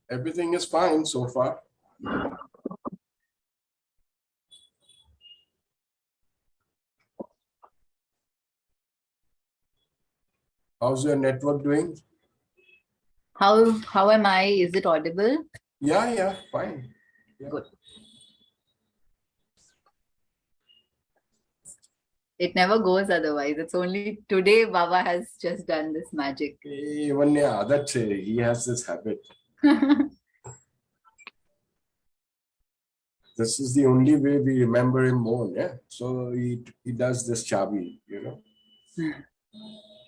Everything is fine so far. How's your network doing? How am I? Is it audible? Yeah, fine. Yeah. Good. It never goes otherwise. It's only today Baba has just done this magic. Even that he has this habit. This is the only way we remember him more. Yeah. So he does this chabi,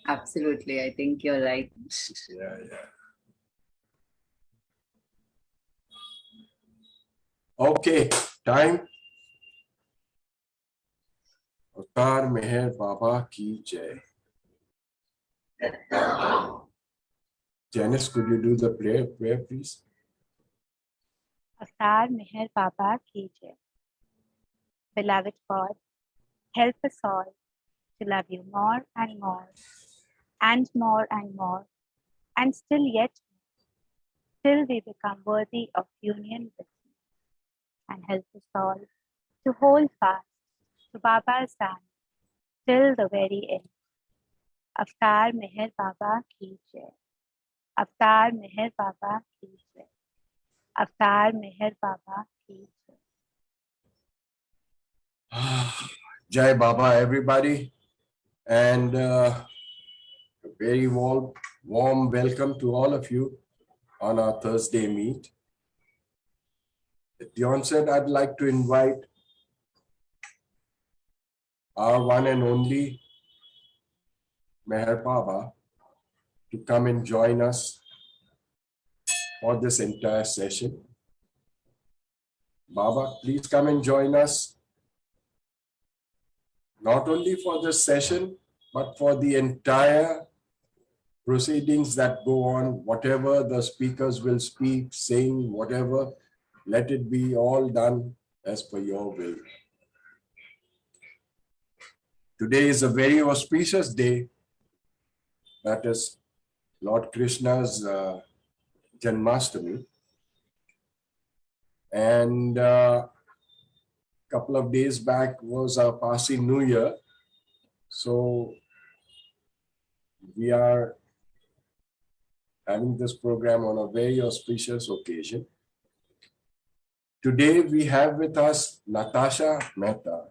Absolutely. I think you're right. Yeah. Okay, time. अवतार मेहर बाबा की जय. Janice, could you do the prayer, please? Avatar Meher Baba ki jai. Beloved God, help us all to love you more and more, and more and more, and still yet more, till we become worthy of union with you. And help us all to hold fast to Baba's hand till the very end. Avatar Meher Baba ki jai. Avatar Meher Baba ki jai. Avatar Meher Baba ki jai. Jai Baba, everybody, and a very warm welcome to all of you on our Thursday meet. At the onset, I'd like to invite our one and only Meher Baba to come and join us for this entire session. Baba, please come and join us, not only for this session, but for the entire proceedings that go on, whatever the speakers will speak, sing, whatever, let it be all done as per your will. Today is a very auspicious day. That is Lord Krishna's Janmashtami. And a couple of days back was our Parsi New Year. So we are having this program on a very auspicious occasion. Today we have with us Natasha Mehta.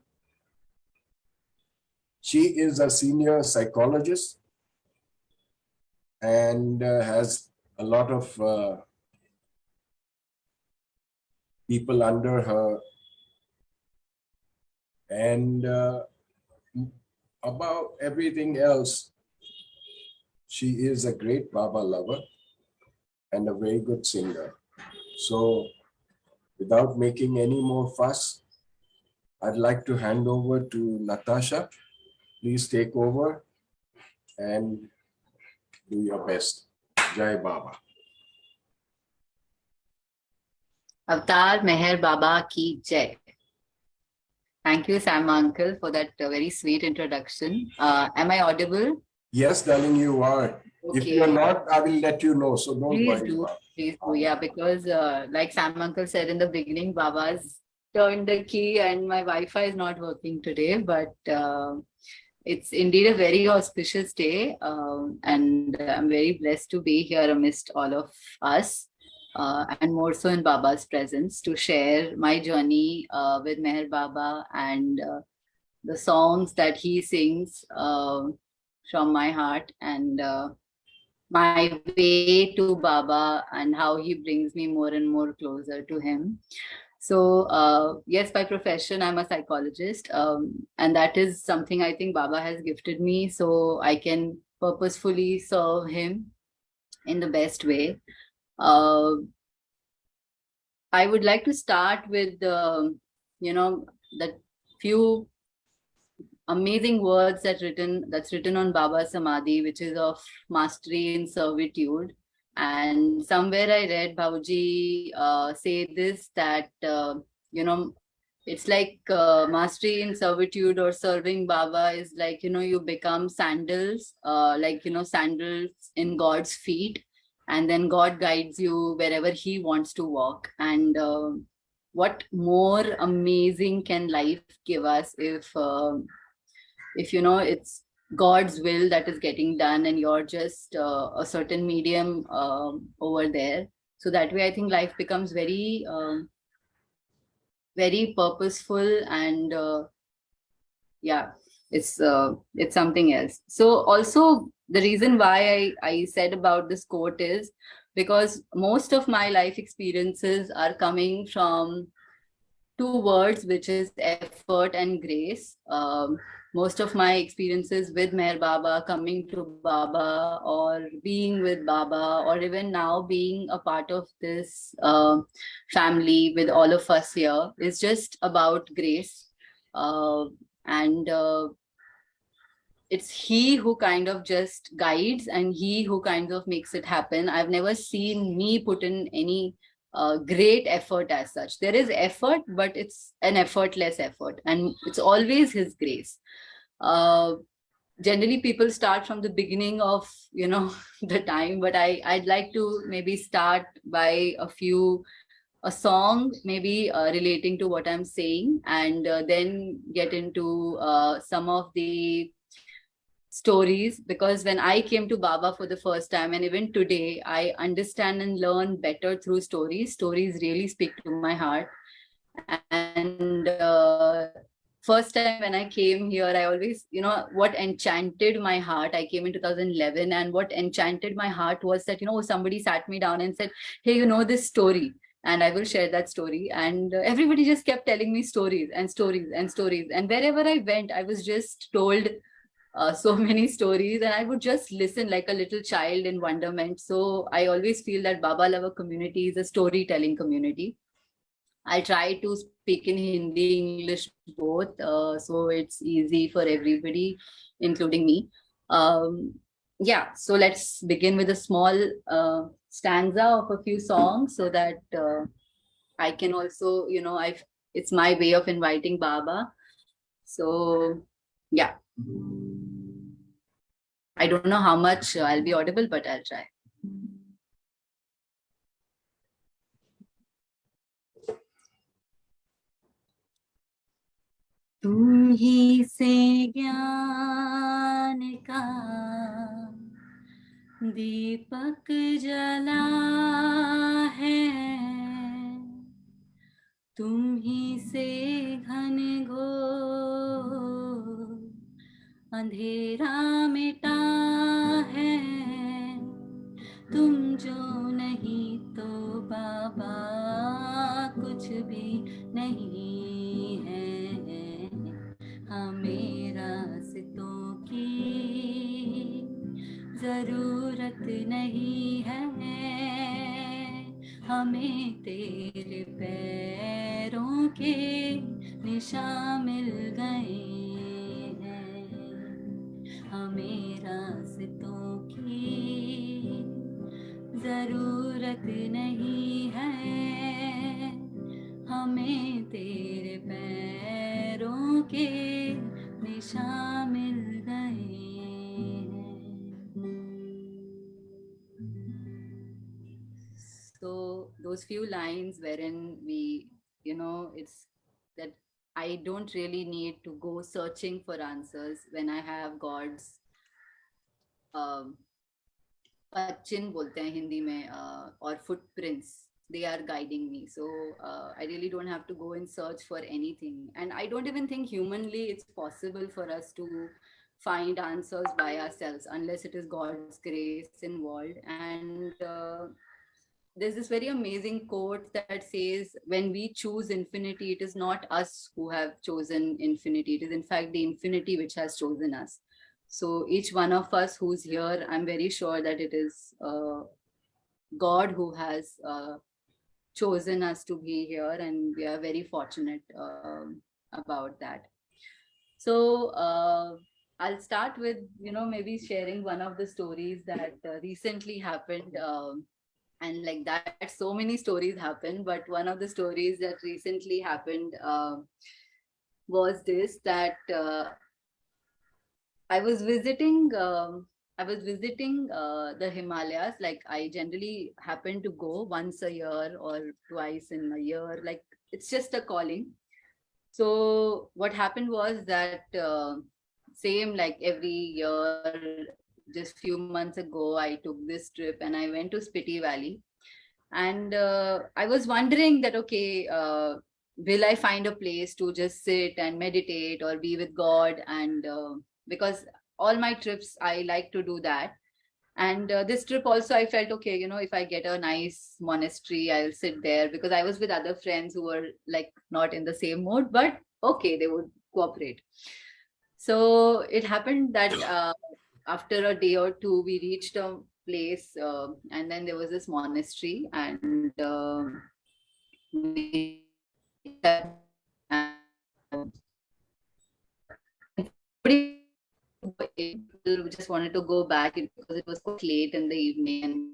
She is a senior psychologist and has a lot of people under her. And about everything else, she is a great Baba lover and a very good singer. So without making any more fuss, I'd like to hand over to Natasha. Please take over and do your best. Jai Baba. Avatar Meher Baba ki jai. Thank you, Sam Uncle, for that very sweet introduction. Am I audible? Yes, darling, you are. Okay. If you're not, I will let you know. So don't Please worry do. about it. Please do. Yeah, because like Sam Uncle said in the beginning, Baba's turned the key and my Wi-Fi is not working today. But it's indeed a very auspicious day. And I'm very blessed to be here amidst all of us. And more so in Baba's presence to share my journey with Meher Baba and the songs that he sings from my heart and my way to Baba and how he brings me more and more closer to him. So yes, by profession, I'm a psychologist. And that is something I think Baba has gifted me so I can purposefully serve him in the best way. I would like to start with, that few amazing words that's written on Baba's Samadhi, which is of mastery in servitude. And somewhere I read Bauji say this, that, it's like mastery in servitude or serving Baba is like, you become sandals, sandals in God's feet. and then God guides you wherever He wants to walk. And what more amazing can life give us if you know it's God's will that is getting done, and you're just a certain medium over there. So that way, I think life becomes very purposeful, and yeah, it's something else. So also the reason why I said about this quote is because most of my life experiences are coming from two words, which is effort and grace. Most of my experiences with Meher Baba, coming to Baba, or being with Baba, or even now being a part of this family with all of us here, is just about grace. Uh, and it's He who kind of just guides, and He who kind of makes it happen. I've never seen me put in any great effort as such. There is effort, but it's an effortless effort, and it's always His grace. uh, Generally people start from the beginning of the time, but I'd like to maybe start by a song, maybe relating to what I'm saying, and then get into some of the stories, because when I came to Baba for the first time, and even today, I understand and learn better through stories. Stories really speak to my heart. And first time when I came here, I always, what enchanted my heart. I came in 2011, and what enchanted my heart was that, somebody sat me down and said, "Hey, you know this story?" And I will share that story. And everybody just kept telling me stories and stories and stories. And wherever I went, I was just told so many stories, and I would just listen like a little child in wonderment. So I always feel that Baba Lover community is a storytelling community. I try to speak in Hindi, English both, so it's easy for everybody, including me. Yeah, so let's begin with a small stanza of a few songs, so that I can also, it's my way of inviting Baba. So, yeah. I don't know how much I'll be audible, but I'll try. तुम ही से ज्ञान का दीपक जला है, तुम ही से घन घोर अंधेरा मिटा है। तुम जो नहीं तो बाबा कुछ भी नहीं है। हमें रास्तों की जरूरत नहीं है, हमें तेरे पैरों के निशान मिल गए हैं। हमें रास्तों की जरूरत नहीं है, हमें तेरे पैरों के निशान मिल गए हैं। So those few lines wherein we, it's that I don't really need to go searching for answers when I have God's पच्चिन बोलते हैं हिंदी में, और footprints, they are guiding me. So I really don't have to go and search for anything, and I don't even think humanly it's possible for us to find answers by ourselves unless it is God's grace involved. And there's this very amazing quote that says, when we choose infinity, it is not us who have chosen infinity, it is in fact the infinity which has chosen us. So each one of us who's here, I'm very sure that it is God who has chosen us to be here, and we are very fortunate about that. So I'll start with, maybe sharing one of the stories that recently happened. And like that, so many stories happened, but one of the stories that recently happened was this, that I was visiting I was visiting the Himalayas. Like I generally happen to go once a year or twice in a year. Like it's just a calling. So what happened was that same like every year, just few months ago, I took this trip and I went to Spiti Valley. And I was wondering that, okay, will I find a place to just sit and meditate or be with God? And because all my trips, I like to do that. And this trip also, I felt, okay, if I get a nice monastery, I'll sit there, because I was with other friends who were like not in the same mood, but okay, they would cooperate. So it happened that after a day or two, we reached a place, and then there was this monastery, and we people just wanted to go back because it was quite late in the evening.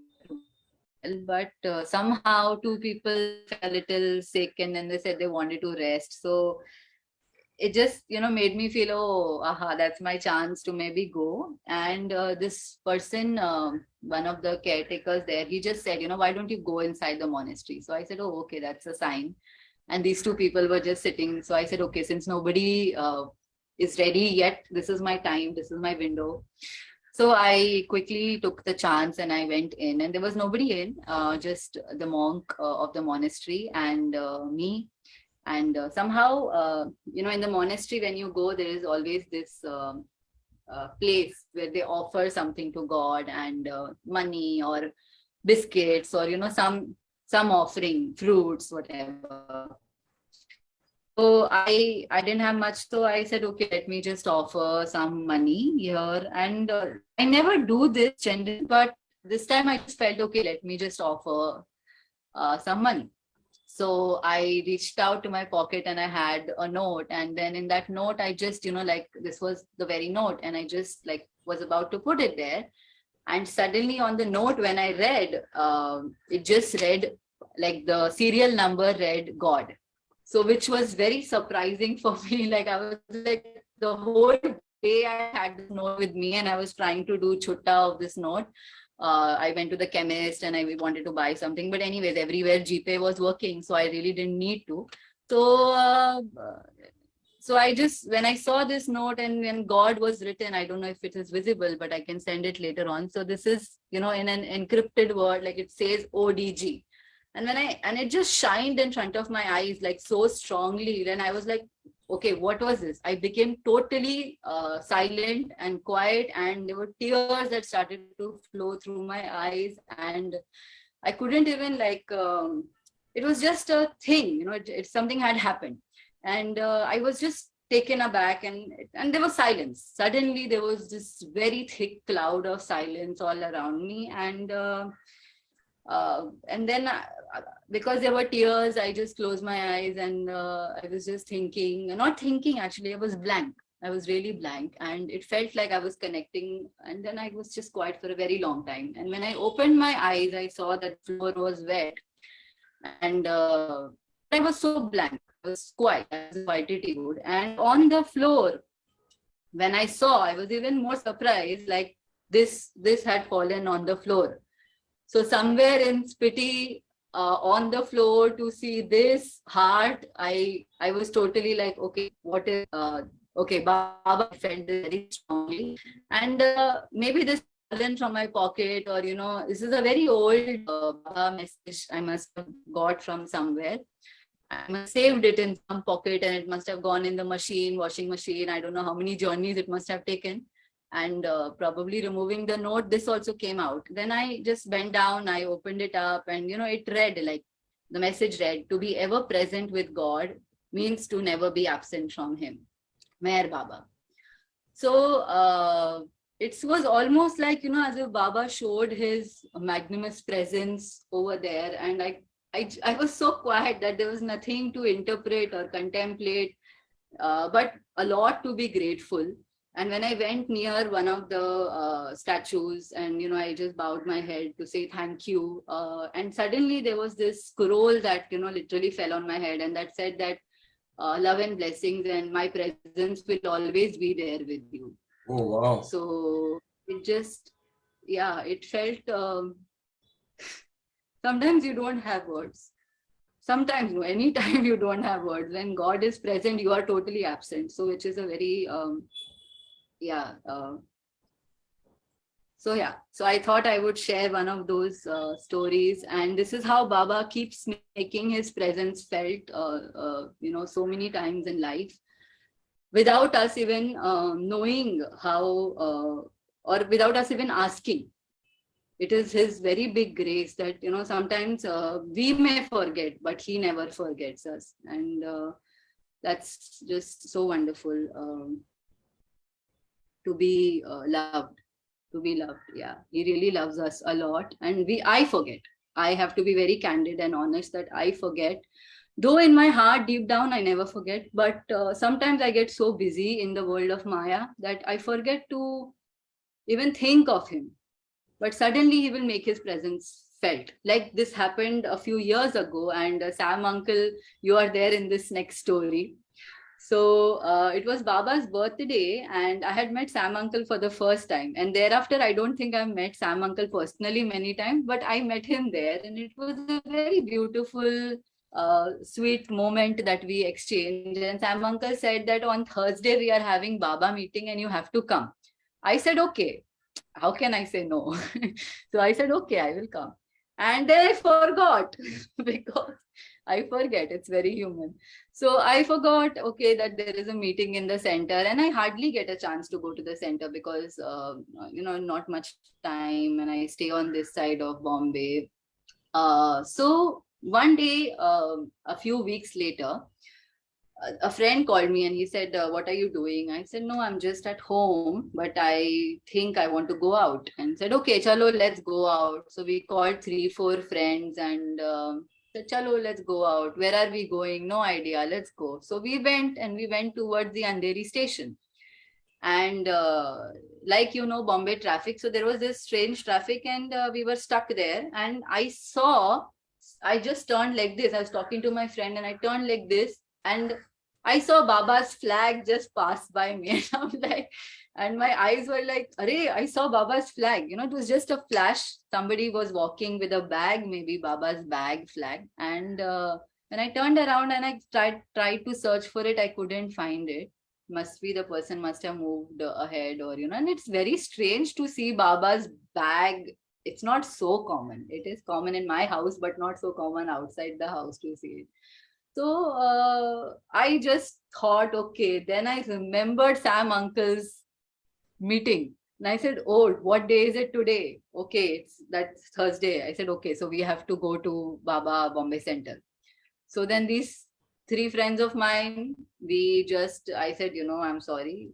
But somehow two people felt a little sick, and then they said they wanted to rest. So it just made me feel, oh, aha, that's my chance to maybe go. And this person, one of the caretakers there, he just said, why don't you go inside the monastery? So I said, oh, okay, that's a sign. And these two people were just sitting. So I said, okay, since nobody is ready yet, this is my time, this is my window. So I quickly took the chance and I went in, and there was nobody in, just the monk of the monastery and me. And somehow, in the monastery, when you go, there is always this place where they offer something to God, and money or biscuits, or some offering, fruits, whatever. So I didn't have much, so I said, okay, let me just offer some money here. And I never do this generally, but this time I just felt, okay, let me just offer some money. So I reached out to my pocket and I had a note. And then in that note, I just, like this was the very note. And I just like was about to put it there. And suddenly on the note, when I read, it just read like the serial number read God. So which was very surprising for me. Like I was like the whole day I had this note with me and I was trying to do chutta of this note. I went to the chemist and I wanted to buy something, but anyways, everywhere GPay was working, so I really didn't need to. So, so I just, when I saw this note and when God was written, I don't know if it is visible, but I can send it later on. So this is, in an encrypted word, like it says ODG. And and it just shined in front of my eyes like so strongly. Then I was like, okay, what was this? I became totally silent and quiet, and there were tears that started to flow through my eyes, and I couldn't even it was just a thing, something had happened, and I was just taken aback, and there was silence. Suddenly, there was this very thick cloud of silence all around me, and then because there were tears, I just closed my eyes, and I was just thinking, not thinking actually, I was blank. I was really blank, and it felt like I was connecting. And then I was just quiet for a very long time. And when I opened my eyes, I saw that floor was wet, and I was so blank. I was quiet. I was in quietitude, and on the floor, when I saw, I was even more surprised. Like this had fallen on the floor. So somewhere in Spiti, on the floor, to see this heart, I was totally like, okay, what is okay, Baba felt this very strongly, and maybe this fallen from my pocket, or this is a very old Baba message I must have got from somewhere. I must have saved it in some pocket, and it must have gone in the machine, washing machine. I don't know how many journeys it must have taken. And probably removing the note, this also came out. Then I just bent down, I opened it up, and it read, like the message read, to be ever present with God means to never be absent from him. Meher Baba. So it was almost like, as if Baba showed his magnanimous presence over there. And I was so quiet that there was nothing to interpret or contemplate, but a lot to be grateful. And when I went near one of the statues, and I just bowed my head to say thank you, and suddenly there was this scroll that literally fell on my head, and that said that love and blessings, and my presence will always be there with you. Oh, wow. So it just, yeah, it felt, sometimes you don't have words. Sometimes, no, anytime you don't have words. When God is present, you are totally absent. So, which is a very, yeah. So, yeah. So, I thought I would share one of those stories. And this is how Baba keeps making his presence felt, so many times in life without us even knowing how, or without us even asking. It is his very big grace that, sometimes we may forget, but he never forgets us. And that's just so wonderful, to be loved, to be loved. Yeah, he really loves us a lot. And I forget. I have to be very candid and honest that I forget. Though in my heart, deep down, I never forget. But sometimes I get so busy in the world of Maya that I forget to even think of him. But suddenly he will make his presence felt. Like this happened a few years ago, and Sam uncle, you are there in this next story. So it was Baba's birthday, and I had met Sam uncle for the first time. And thereafter, I don't think I've met Sam uncle personally many times, but I met him there, and it was a very beautiful, sweet moment that we exchanged. And Sam uncle said that on Thursday we are having Baba meeting, and you have to come. I said, okay, how can I say no? So I said, okay, I will come. And then I forgot because I forget, it's very human. So I forgot, okay, that there is a meeting in the center, and I hardly get a chance to go to the center because, not much time, and I stay on this side of Bombay. So one day, a few weeks later, a friend called me and he said, what are you doing? I said, no, I'm just at home, but I think I want to go out. And said, okay, chalo, let's go out. So we called 3, 4 friends and said, chalo, let's go out. Where are we going? No idea. Let's go. So we went towards the Andheri station. And Bombay traffic. So there was this strange traffic, and we were stuck there. And I just turned like this. I was talking to my friend and I turned like this, and I saw Baba's flag just pass by me. And I'm like, and my eyes were like, Arey, I saw Baba's flag. It was just a flash. Somebody was walking with a bag, maybe Baba's bag flag. And when I turned around and I tried to search for it, I couldn't find it. Must be the person must have moved ahead, or and it's very strange to see Baba's bag. It's not so common. It is common in my house, but not so common outside the house to see it. So I just thought, okay, then I remembered Sam uncle's meeting. And I said, oh, what day is it today? Okay, that's Thursday. I said, okay, so we have to go to Baba Bombay Center. So then these 3 friends of mine, I said, I'm sorry,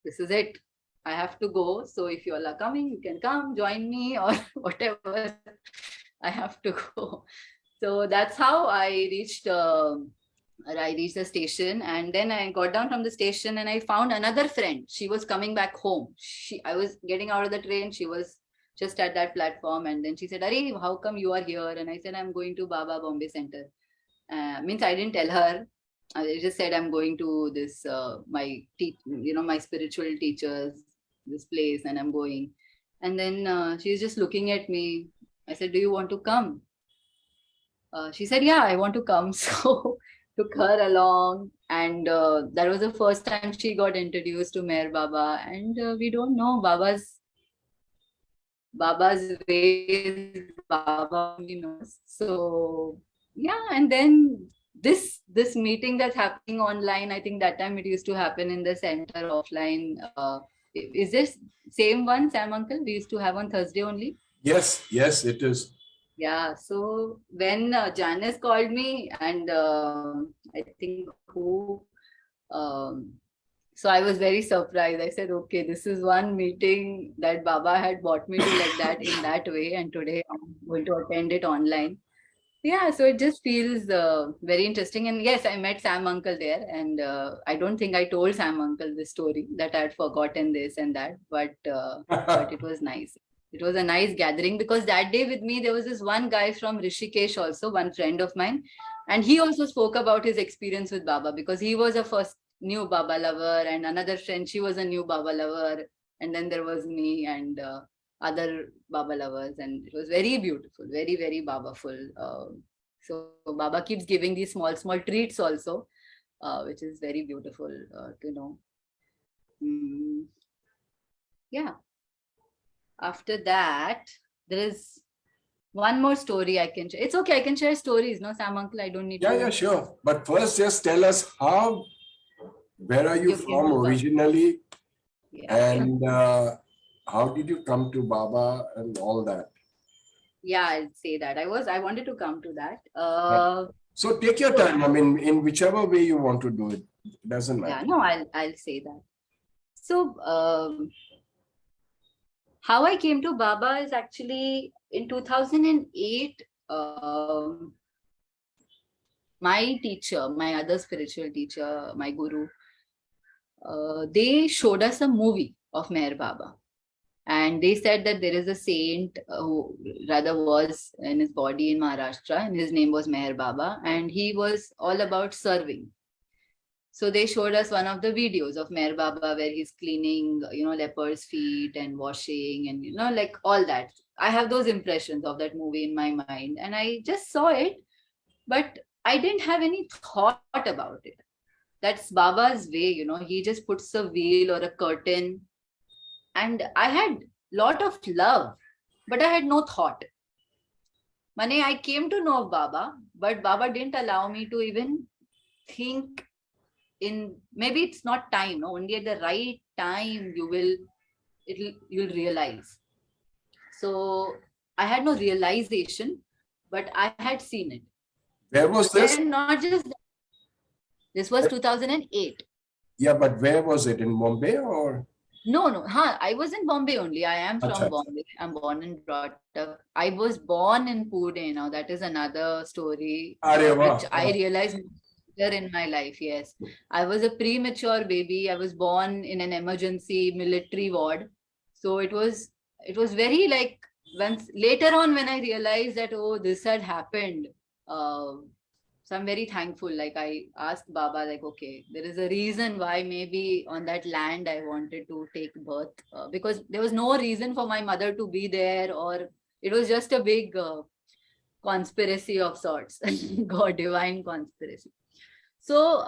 this is it. I have to go. So if you all are coming, you can come, join me or whatever. I have to go. So that's how I reached the station. And then I got down from the station and I found another friend. She was coming back home. I was getting out of the train. She was just at that platform. And then she said, Arey, how come you are here? And I said, I'm going to Baba Bombay Center. Means I didn't tell her. I just said I'm going to this my spiritual teachers, this place, and I'm going. And then she's just looking at me. I said, do you want to come? She said, yeah, I want to come. So took her along, and that was the first time she got introduced to Meher Baba. And we don't know Baba's ways, Baba knows. So yeah, and then this meeting that's happening online, I think that time it used to happen in the center offline. Is this same one, Sam uncle, we used to have on Thursday only? Yes, it is. Yeah, so when Janice called me, and I think who, so I was very surprised. I said, okay, this is one meeting that Baba had brought me to like that in that way, and today I'm going to attend it online. Yeah, so it just feels very interesting. And yes, I met Sam uncle there, and I don't think I told Sam uncle this story that I had forgotten this and that, but it was nice. It was a nice gathering because that day with me there was this one guy from Rishikesh, also one friend of mine, and he also spoke about his experience with Baba because he was a first new Baba lover, and another friend, she was a new Baba lover, and then there was me and other Baba lovers, and it was very beautiful, very, very Babaful. So Baba keeps giving these small, small treats also, which is very beautiful to know. Mm, yeah. After that, there is one more story I can share. It's okay, I can share stories, no, Sam uncle? I don't need Yeah, to. yeah, sure. But first, just tell us where are you You came from to Baba. originally, Yeah, yeah. and how did you come to Baba and all that? Yeah, I'll say that. I wanted to come to that. Yeah. So take your So time. I mean, in whichever way you want to do it, it doesn't yeah, matter. no, I'll say that. So how I came to Baba is actually in 2008. My teacher, my other spiritual teacher, my guru, they showed us a movie of Meher Baba. And they said that there is a saint who rather was in his body in Maharashtra, and his name was Meher Baba, and he was all about serving. So they showed us one of the videos of Meher Baba where he's cleaning, leopards' feet and washing and, like all that. I have those impressions of that movie in my mind, and I just saw it, but I didn't have any thought about it. That's Baba's way, he just puts a veil or a curtain, and I had lot of love, but I had no thought. Mane, I came to know Baba, but Baba didn't allow me to even think in, maybe it's not time, no, only at the right time you'll realize. So I had no realization, but I had seen it. Where was this? And not just that, this was 2008. Yeah, but where was it? In Bombay or? No, no. Huh, I was in Bombay only. I am Acha, from acha. Bombay. I'm born and brought up. I was born in Pune. Now that is another story, Arey which wah, I wah. realized later in my life. Yes, I was a premature baby. I was born in an emergency military ward. So it was very like, once later on when I realized that, oh, this had happened. Uh, so I'm very thankful. Like, I asked Baba, like, okay, there is a reason why maybe on that land I wanted to take birth, because there was no reason for my mother to be there, or it was just a big conspiracy of sorts, God, divine conspiracy. So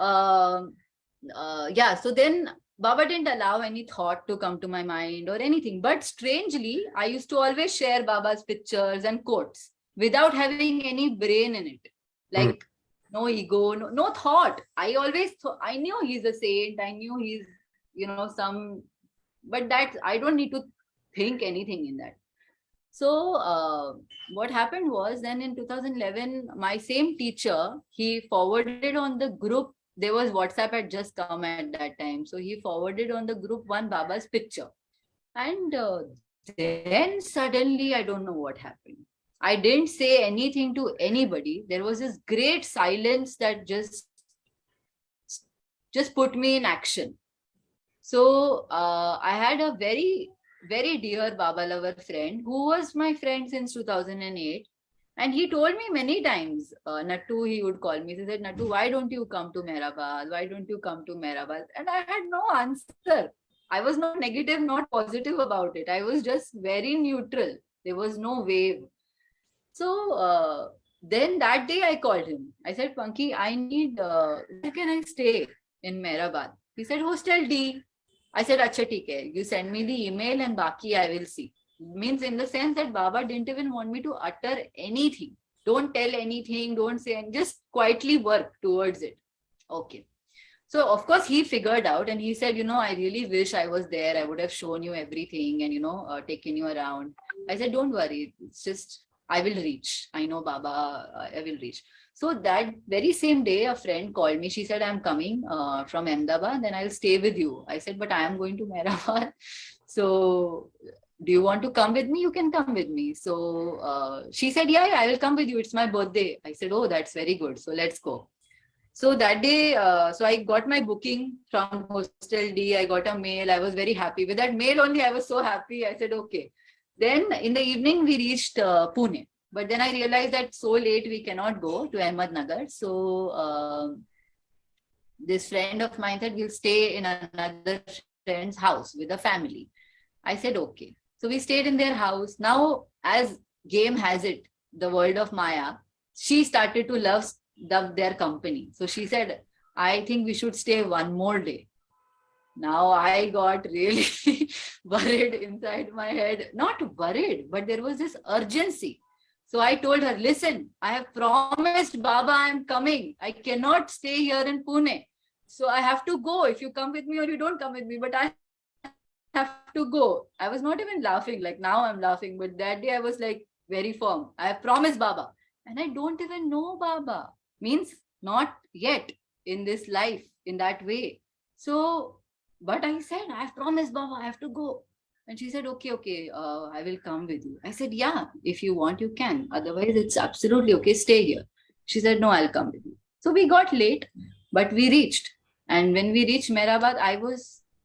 yeah, so then Baba didn't allow any thought to come to my mind or anything. But strangely, I used to always share Baba's pictures and quotes without having any brain in it. Hmm. Like, no ego, no thought. I always thought, I knew he's a saint. I knew he's, but that I don't need to think anything in that. So what happened was, then in 2011, my same teacher, he forwarded on the group. There was WhatsApp had just come at that time. So he forwarded on the group one Baba's picture. And then suddenly, I don't know what happened. I didn't say anything to anybody. There was this great silence that just put me in action. So I had a very, very dear Baba lover friend who was my friend since 2008. And he told me many times, Nattu, he would call me. He said, Nattu, why don't you come to Mehrabad? Why don't you come to Mehrabad? And I had no answer. I was not negative, not positive about it. I was just very neutral. There was no wave. So then that day I called him. I said, Punky, I need, where can I stay in Mehrabad? He said, Hostel D. I said, Acha, theek hai. You send me the email and Baki I will see. Means in the sense that Baba didn't even want me to utter anything. Don't tell anything, don't say, and just quietly work towards it. Okay. So of course he figured out, and he said, I really wish I was there. I would have shown you everything and, taken you around. I said, don't worry. It's just, I will reach. I know Baba, I will reach. So that very same day, a friend called me. She said, I'm coming from Ahmedabad, then I'll stay with you. I said, but I am going to Mehrabad. So do you want to come with me? You can come with me. So she said, yeah, I will come with you. It's my birthday. I said, oh, that's very good. So let's go. So that day, so I got my booking from Hostel D. I got a mail. I was very happy. With that mail only, I was so happy. I said, okay. Then in the evening, we reached Pune. But then I realized that so late we cannot go to Ahmednagar. So this friend of mine said, we'll stay in another friend's house with a family. I said, okay. So we stayed in their house. Now, as game has it, the world of Maya, she started to love their company. So she said, I think we should stay one more day. Now I got really worried inside my head. Not worried, but there was this urgency. So I told her, listen, I have promised Baba I'm coming. I cannot stay here in Pune. So I have to go. If you come with me or you don't come with me, but I have to go. I was not even laughing. Like now I'm laughing, but that day I was like very firm. I have promised Baba. And I don't even know Baba. Means not yet in this life in that way. So, but I said, I have promised Baba, I have to go. And she said, okay, I will come with you. I said, yeah, if you want, you can. Otherwise, it's absolutely okay. Stay here. She said, no, I'll come with you. So we got late, but we reached. And when we reached Mehrabad,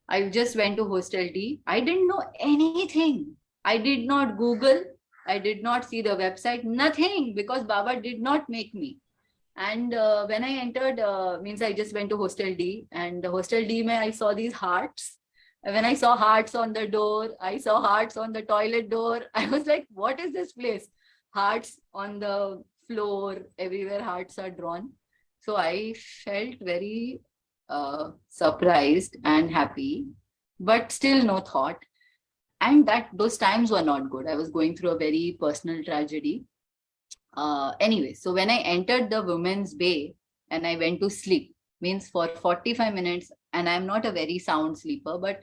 I just went to Hostel D. I didn't know anything. I did not Google. I did not see the website, nothing, because Baba did not make me. And when I entered, means I just went to Hostel D, and the Hostel D, I saw these hearts. And when I saw hearts on the door, I saw hearts on the toilet door. I was like, what is this place? Hearts on the floor, everywhere hearts are drawn. So I felt very surprised and happy, but still no thought. And that those times were not good. I was going through a very personal tragedy. Anyway, so when I entered the women's bay and I went to sleep, means for 45 minutes, and I'm not a very sound sleeper, but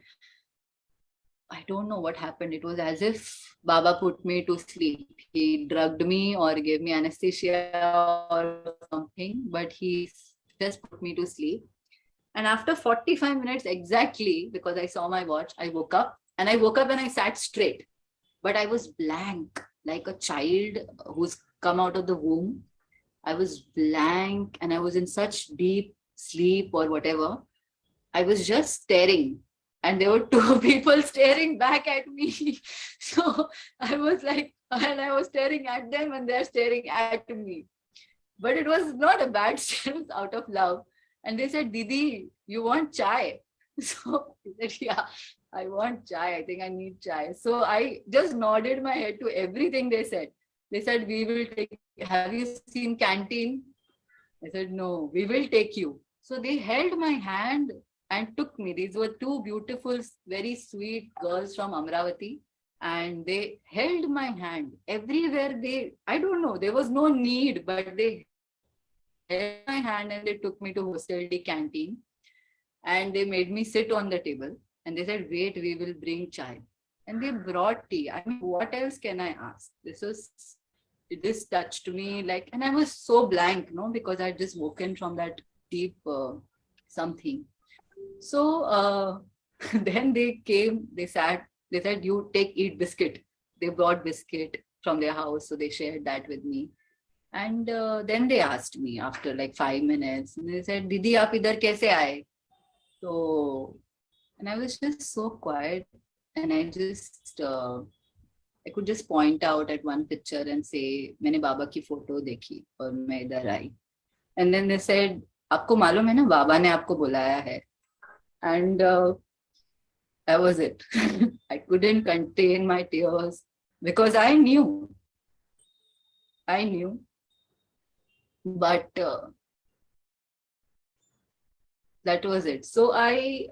I don't know what happened. It was as if Baba put me to sleep. He drugged me or gave me anesthesia or something, but he just put me to sleep. And after 45 minutes exactly, because I saw my watch, I woke up, and I woke up and I sat straight. But I was blank, like a child who's come out of the womb. I was blank and I was in such deep sleep or whatever. I was just staring, and there were two people staring back at me. So I was like, and I was staring at them and they're staring at me. But it was not a bad stare, it was out of love. And they said, Didi, you want chai? So I said, yeah, I want chai. I think I need chai. So I just nodded my head to everything they said. They said, we will take, have you seen canteen? I said, no, we will take you. So they held my hand and took me. These were two beautiful, very sweet girls from Amravati. And they held my hand everywhere. I don't know, there was no need, but they held my hand and they took me to Hostel D canteen. And they made me sit on the table. And they said, wait, we will bring chai. And they brought tea. I mean, what else can I ask? This touched me like, and I was so blank, because I had just woken from that deep something. So then they came, they sat, they said, you eat biscuit. They brought biscuit from their house. So they shared that with me. And then they asked me after like 5 minutes, and they said, Didi, aap idhar kaise aaye? So, and I was just so quiet, and I could just point out at one picture and say, मैंने बाबा की photo देखी और मैं इधर आई. And then they said, आपको मालूम है ना, बाबा ने आपको बुलाया है. And that was it. I couldn't contain my tears because I knew. But that was it. So I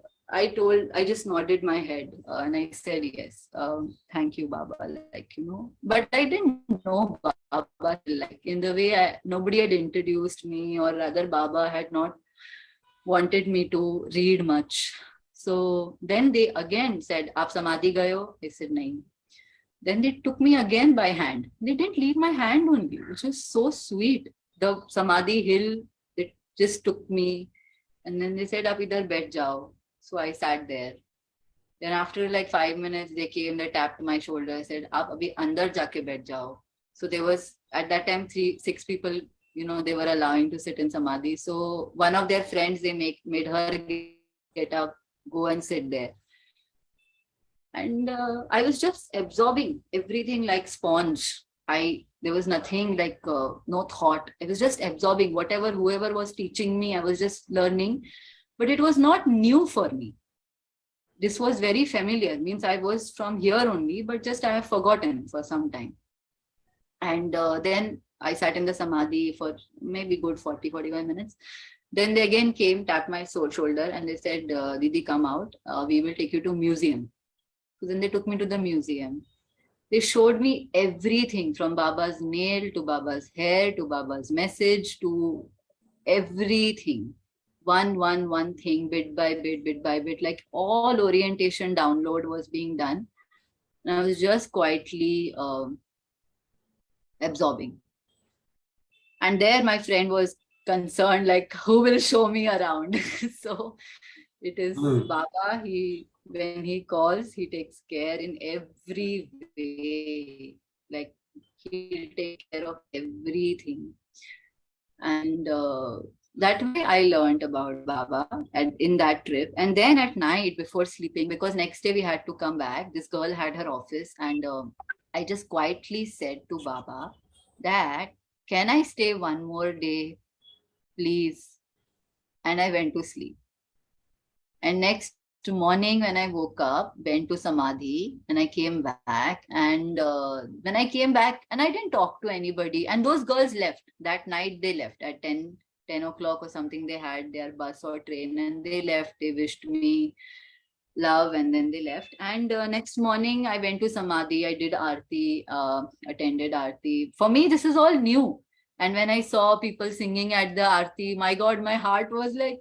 just nodded my head and I said, yes, thank you, Baba. But I didn't know Baba, like in the way nobody had introduced me, or rather Baba had not wanted me to read much. So then they again said, Aap Samadhi gayo? I said, nahi. Then they took me again by hand. They didn't leave my hand only, which was so sweet. The Samadhi hill, they just took me. And then they said, Aap idhar baith jao. So I sat there. Then after like 5 minutes, they came, they tapped my shoulder. I said, Aap abhi andar jaake baith jao. So there was, at that time, 6 people, they were allowing to sit in Samadhi. So one of their friends, they made her get up, go and sit there. And I was just absorbing everything like sponge. There was nothing like, no thought. I was just absorbing whoever was teaching me, I was just learning. But it was not new for me. this was very familiar. Means I was from here only, but just I have forgotten for some time. And then I sat in the samadhi for maybe good 40-45 minutes. Then they again came, tapped my shoulder, and they said, Didi, come out. We will take you to museum. So then they took me to the museum. They showed me everything from Baba's nail to Baba's hair to Baba's message to everything. One thing, bit by bit, like all orientation download was being done. And I was just quietly absorbing. And there my friend was concerned, like, who will show me around? So it is Baba. When he calls, he takes care in every way. Like, he'll take care of everything. And that way I learned about Baba in that trip. And then at night before sleeping, because next day we had to come back, this girl had her office, and I just quietly said to Baba that, can I stay one more day, please? And I went to sleep. And next morning when I woke up, went to Samadhi, and I came back. And when I came back, and I didn't talk to anybody, and those girls left. That night they left at 10 o'clock or something. They had their bus or train, and they left. They wished me love, and then they left. And next morning I went to Samadhi. I did Aarti, attended Aarti. For me, this is all new. And when I saw people singing at the Aarti, my God, my heart was like,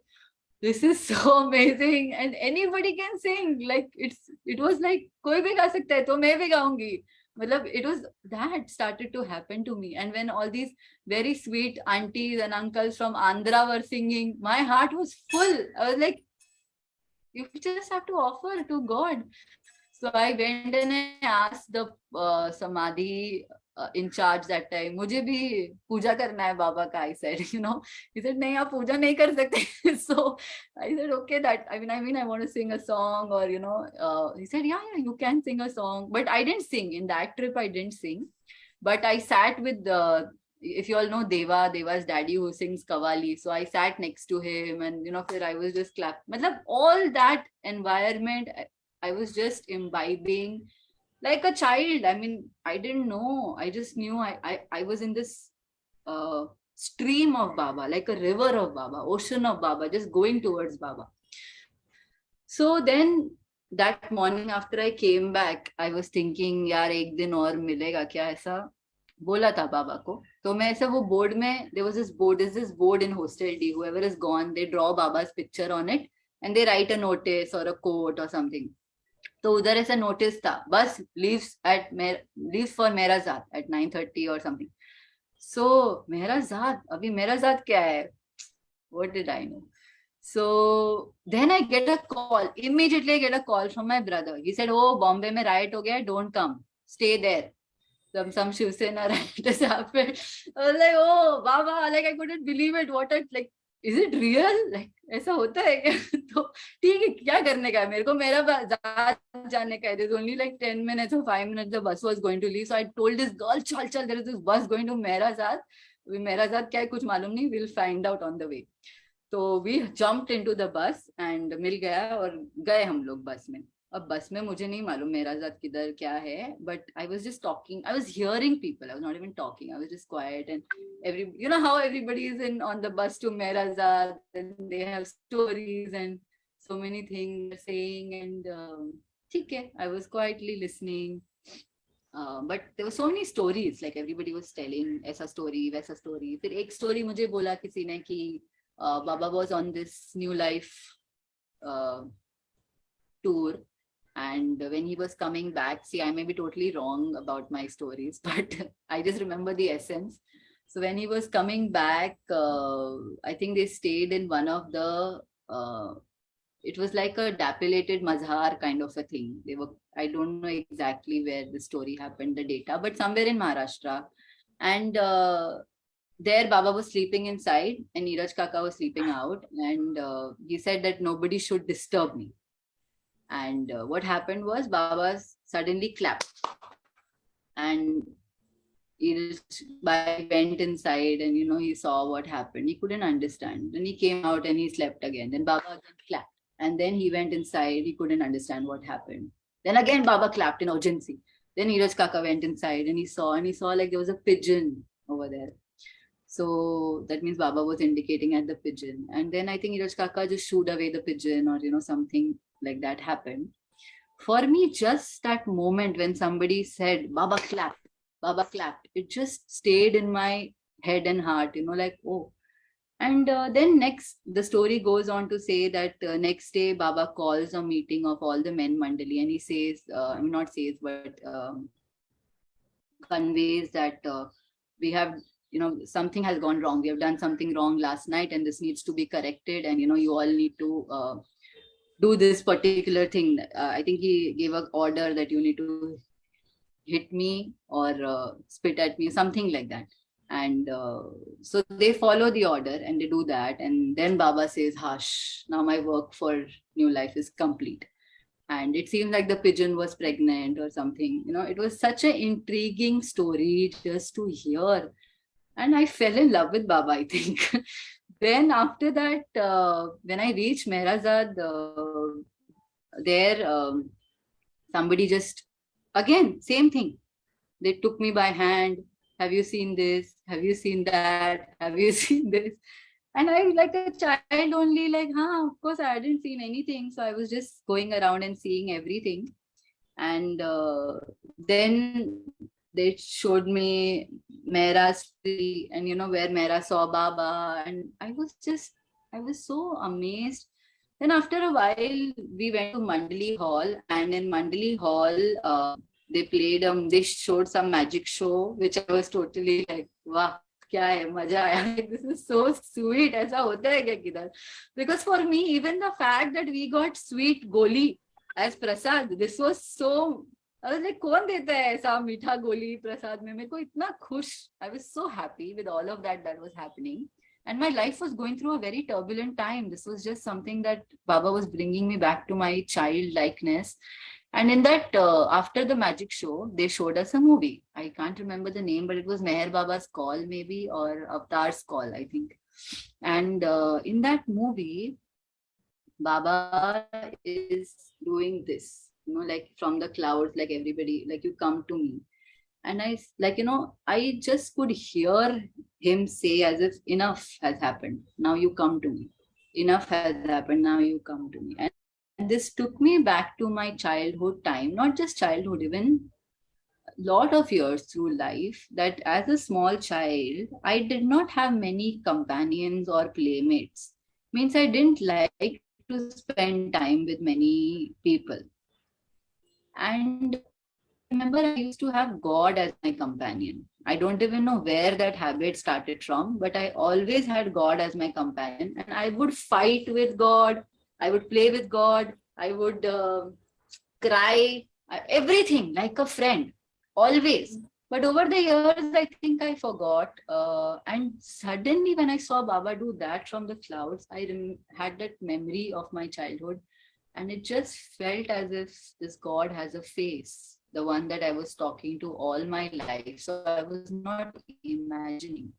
this is so amazing, and anybody can sing. Like, it was like, koi bhi ga sakta hai, to main bhi gaungi. Matlab, it was that started to happen to me. And when all these very sweet aunties and uncles from Andhra were singing, my heart was full. I was like, you just have to offer to God. So I went and I asked the Samadhi in charge that time, मुझे भी पूजा करना है बाबा का. I said, he said, नहीं आप पूजा नहीं कर सकते. So I said, okay, that I mean I want to sing a song, or he said, yeah, you can sing a song. But I didn't sing in that trip. I didn't sing, but I sat with the, if you all know Deva's daddy who sings Kavali. So I sat next to him, and I was just clapping. Matlab, all that environment, I was just imbibing like a child. I mean, I didn't know. I just knew I was in this stream of Baba, like a river of Baba, ocean of Baba, just going towards Baba. So then that morning after I came back, I was thinking, यार एक दिन और मिलेगा क्या, ऐसा बोला था बाबा को. तो मैं ऐसा वो बोर्ड में, there was this board in Hostel D, whoever is gone, they draw Baba's picture on it and they write a notice or a quote or something. तो उधर ऐसा notice था, bus leaves for Mehrazad at 9:30 or something. So Mehrazad, अभी Mehrazad क्या है? What did I know? So then I get a call. Immediately I get a call from my brother. He said, oh, Bombay mein riot ho gaya, don't come. Stay there. Some Shiv Sena riot has happened. I was like, oh, Baba, like I couldn't believe it. Like, is it real? Like, ऐसा होता है क्या? तो ठीक है, क्या करने का है मेरे को, मेरा जाने का है. There's only like 10 minutes or 5 minutes the bus was going to leave. So I told this girl, chal, there is this bus going to Mehrazad. Mehrazad क्या है कुछ मालूम नहीं, we'll find out on the way. तो we jumped into the bus and मिल गया और गए हम लोग बस में. अब बस में मुझे नहीं मालूम Mehrazad किधर क्या है, but I was just talking. I was hearing people. I was not even talking. I was just quiet, and how everybody is on the bus to Mehrazad, and they have stories and so many things they're saying, and ठीक है, I was quietly listening. But there were so many stories. Like everybody was telling ऐसा story, वैसा story. फिर एक story मुझे बोला किसी ने कि Baba was on this New Life tour, and when he was coming back, see, I may be totally wrong about my stories, but I just remember the essence. So when he was coming back, I think they stayed in one of the it was like a dilapidated mazhar kind of a thing. I don't know exactly where the story happened, the data, but somewhere in Maharashtra. And there Baba was sleeping inside and Neeraj Kaka was sleeping out, and he said that nobody should disturb me. And what happened was Baba suddenly clapped, and Neeraj went inside, and he saw what happened. He couldn't understand. Then he came out and he slept again. Then Baba again clapped. And then he went inside. He couldn't understand what happened. Then again, Baba clapped in urgency. Then Neeraj Kaka went inside and he saw like there was a pigeon over there. So that means Baba was indicating at the pigeon. And then I think Neeraj Kaka just shooed away the pigeon, or something like that happened. For me, just that moment when somebody said, Baba clapped, it just stayed in my head and heart, like, oh. And then next, the story goes on to say that next day, Baba calls a meeting of all the men mandali, and he says, not says, but conveys that we have, something has gone wrong. We have done something wrong last night, and this needs to be corrected. And, you all need to do this particular thing. I think he gave an order that you need to hit me or spit at me, something like that. And so they follow the order and they do that. And then Baba says, hush, now my work for new life is complete. And it seemed like the pigeon was pregnant or something. It was such an intriguing story just to hear. And I fell in love with Baba, I think. Then after that, when I reached Mehrazad, there somebody just, again, same thing. They took me by hand. Have you seen this? Have you seen that? Have you seen this? And I, like a child, only like, of course, I hadn't seen anything. So I was just going around and seeing everything. And then they showed me Mehra's tree, and where Mehra saw Baba. And I was so amazed. Then after a while, we went to Mandali Hall, and in Mandali Hall, they showed some magic show, which I was totally like, wow, kya hai, maja aaya. This is so sweet. Aisa hota hai kya kidhar? Because for me, even the fact that we got sweet goli as prasad, this was so, I was like, कौन देता है ऐसा मीठा गोली प्रसाद में? मेरे को इतना खुश. I was so happy with all of that was happening. And my life was going through a very turbulent time. This was just something that Baba was bringing me back to my childlikeness. And in that, after the magic show, they showed us a movie. I can't remember the name, but it was Meher Baba's Call, maybe, or Avatar's Call, I think. And in that movie, Baba is doing this, like from the clouds, like everybody, like you come to me. And I, like, I just could hear him say as if enough has happened. Now you come to me. Enough has happened. Now you come to me. And this took me back to my childhood time, not just childhood, even a lot of years through life, that as a small child, I did not have many companions or playmates. Means I didn't like to spend time with many people. And I remember I used to have God as my companion. I don't even know where that habit started from, but I always had God as my companion. And I would fight with God. I would play with God. I would cry, everything like a friend, always. But over the years, I think I forgot. And suddenly when I saw Baba do that from the clouds, I had that memory of my childhood. And it just felt as if this God has a face, the one that I was talking to all my life. So I was not imagining.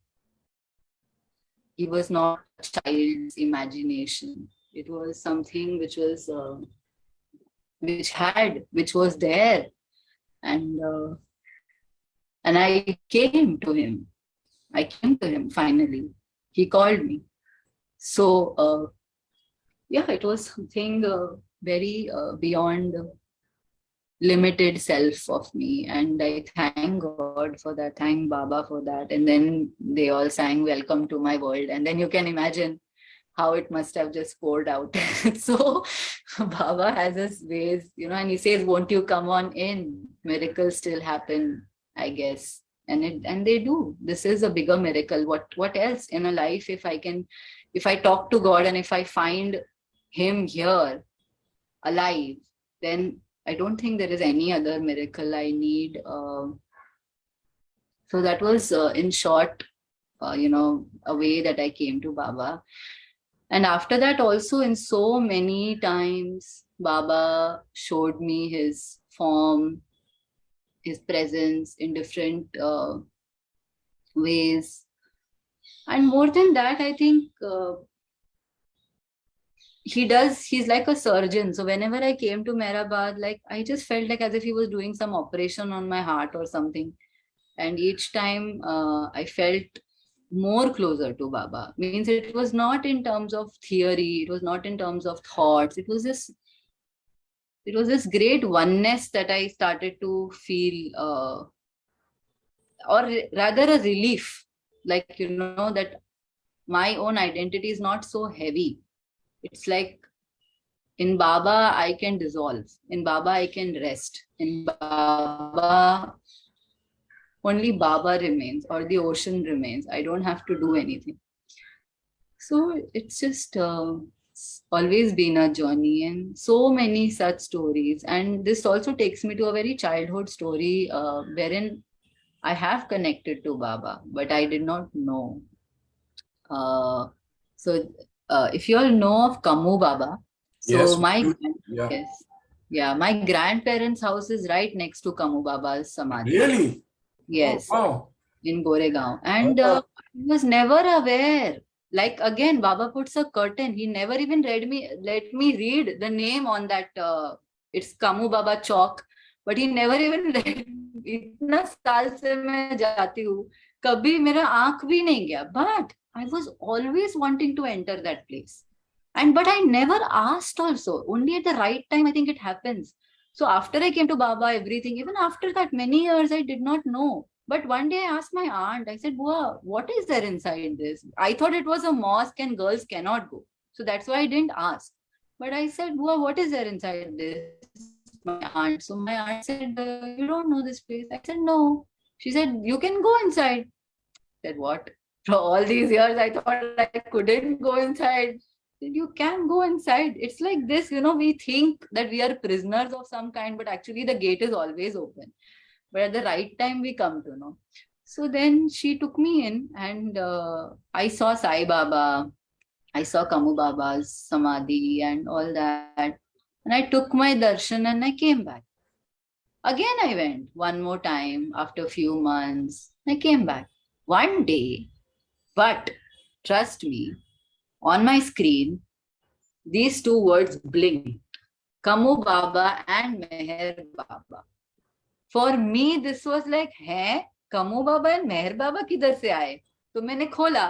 He was not a child's imagination. It was something which was, which was there. And I came to him. I came to him finally. He called me. So, yeah, it was something very beyond limited self of me. And I thank God for that, thank Baba for that. And then they all sang Welcome to My World. And then you can imagine how it must have just poured out. So Baba has his ways, and he says, won't you come on in? Miracles still happen, I guess. And they do. This is a bigger miracle. What else in a life, if I talk to God and if I find him here alive, then I don't think there is any other miracle I need. So that was, in short, a way that I came to Baba. And after that also, in so many times, Baba showed me his form, his presence in different ways. And more than that, I think he's like a surgeon. So whenever I came to Mehrabad, like I just felt like as if he was doing some operation on my heart or something. And each time I felt more closer to Baba. Means it was not in terms of theory, it was not in terms of thoughts. It was this great oneness that I started to feel, or rather a relief, like, that my own identity is not so heavy. It's like in Baba, I can dissolve. In Baba, I can rest. In Baba, only Baba remains or the ocean remains. I don't have to do anything. So it's just it's always been a journey and so many such stories. And this also takes me to a very childhood story wherein I have connected to Baba, but I did not know. Uh, so if you all know of Kamu Baba, so Yes, we do. Yeah. yes, yeah, my grandparents' house is right next to Kamu Baba's Samadhi. Really? Oh, Yes, wow. in Goregaon. And Uh, I was never aware. Like again, Baba puts a curtain. He never even let me read the name on that. It's Kamu Baba chalk, but he never even let. इतना साल से मैं जाती हूँ, कभी मेरा आंख भी नहीं गया. But I was always wanting to enter that place, and but I never asked. Also, only at the right time, I think it happens. So after I came to Baba, everything, even after that, many years, I did not know. But one day I asked my aunt, I said, Bua, what is there inside this? I thought it was a mosque and girls cannot go. So that's why I didn't ask. But I said, Bua, what is there inside this? My aunt. So my aunt said, you don't know this place. I said, no. She said, you can go inside. I said, what? For all these years, I thought I couldn't go inside. You can go inside. It's like this, we think that we are prisoners of some kind, but actually the gate is always open. But at the right time, we come to know. So then she took me in, and I saw Sai Baba, I saw Kamu Baba's Samadhi and all that. And I took my darshan and I came back. Again, I went one more time after a few months. I came back. One day, but trust me, on my screen, these two words blinked, Kamu Baba and Meher Baba. For me, this was like, है कमू बाबा and मेहर बाबा किधर से आए? तो मैंने खोला,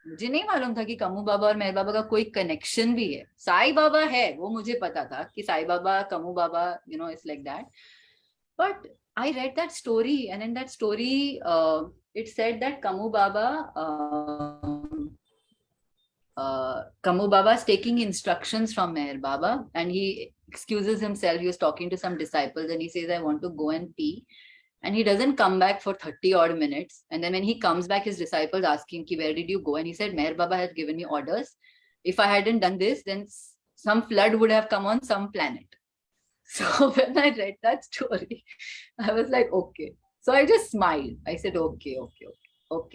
मुझे नहीं मालूम था कि कमू बाबा और मेहर बाबा का कोई कनेक्शन भी है. साई बाबा है, वो मुझे पता था कि साई बाबा, कमू बाबा, it's like that. But I read that story, and in that story, it said that Kamu Baba, Kamu Baba is taking instructions from Meher Baba, and he excuses himself. He was talking to some disciples, and he says, I want to go and pee. And he doesn't come back for 30 odd minutes. And then when he comes back, his disciples ask him, where did you go? And he said, Meher Baba had given me orders. If I hadn't done this, then some flood would have come on some planet. So when I read that story, I was like, okay. So I just smiled. I said, okay,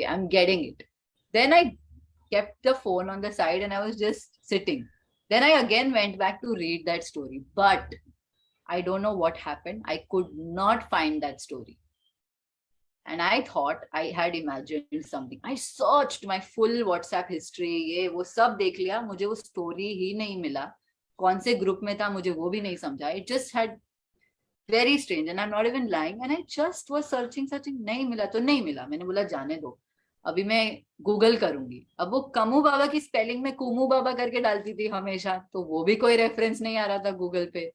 I'm getting it. Then I kept the phone on the side and I was just sitting. Then I again went back to read that story. But I don't know what happened. I could not find that story. And I thought I had imagined something. I searched my full WhatsApp history. ये वो सब देख लिया. मुझे वो story ही नहीं मिला. कौन से group में था मुझे वो भी नहीं समझा. It just had very strange, and I'm not even lying. And I just was searching. नहीं मिला तो नहीं मिला. मैंने बोला जाने दो. अभी मैं गूगल करूंगी. अब वो कमू बाबा की स्पेलिंग में कुमू बाबा करके डालती थी हमेशा, तो वो भी कोई रेफरेंस नहीं आ रहा था गूगल पे.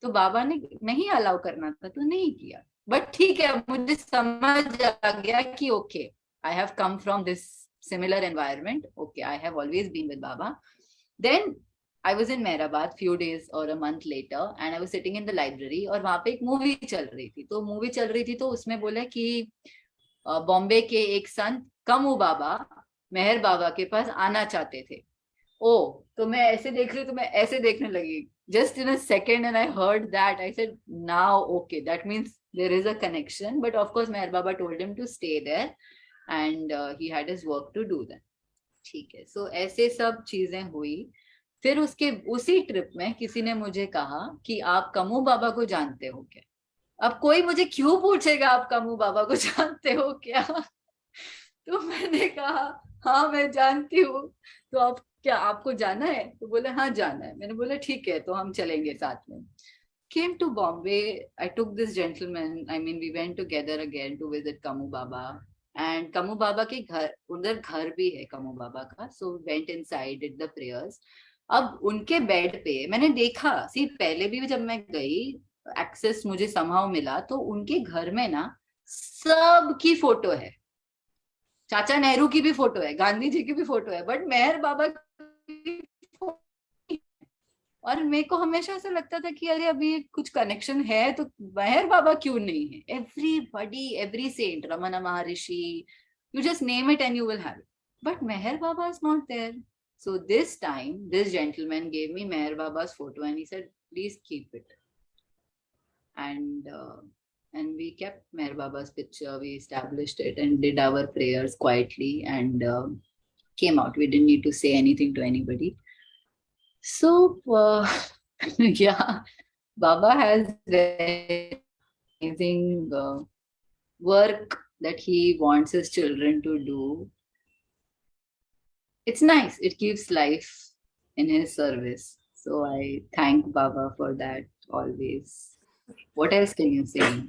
तो बाबा ने नहीं अलाउ करना था तो नहीं किया. बट ठीक है, मुझे समझ आ गया कि okay, I have come from this similar environment. Okay, I have always been with Baba. Then I was in Mehrabad few days or a month later, and I was sitting in the library और वहां पे एक movie चल रही थी. तो movie चल रही थी तो उसमें बोला कि बॉम्बे के एक संत कमू बाबा मेहर बाबा के पास आना चाहते थे. ओ, तो मैं ऐसे देख रही हूँ तो मैं ऐसे देखने लगी. Just in a second, and I heard that, I said, now okay, that means there is a connection. But of course, Meher Baba told him to stay there, and he had his work to do then. ठीक है. So ऐसे सब चीजें हुई. फिर उसके उसी trip में किसी ने मुझे कहा कि आप कमू बाबा को जानते हो क्या? अब कोई मुझे क्यों पूछेगा आप कमू बाबा को जानते हो क्या? तो मैंने कहा हाँ मैं जानती हूँ. तो अब क्या आपको जाना है? तो बोले हाँ जाना है। मैंने बोला ठीक है, तो हम चलेंगे साथ में। Came to Bombay. I took this gentleman. I mean, we went together again to visit Kamu Baba. And Kamu Baba के घर, उधर घर भी है Kamu Baba का. So we went inside, did the prayers. अब उनके बेड पे मैंने देखा, सी पहले भी जब मैं गई, एक्सेस मुझे समहाउ मिला, तो उनके घर में ना सबकी फोटो है। चाचा नेहरू की भी फोटो है, गांधी जी की भी फोटो है, बट मेहर बाबा की फोटो। और मेरे को हमेशा ऐसा लगता था कि अरे अभी कुछ कनेक्शन है तो मेहर बाबा क्यों नहीं है? Everybody, every Saint, Raman Maharshi, you just name it and you will have it, but Meher Baba is not there. So this time this gentleman gave me Meher Baba's photo and he said please keep it. And we kept Meher Baba's picture, we established it and did our prayers quietly, and came out. We didn't need to say anything to anybody. So yeah, Baba has very amazing work that he wants his children to do. It's nice. It keeps life in his service. So I thank Baba for that always. What else can you say?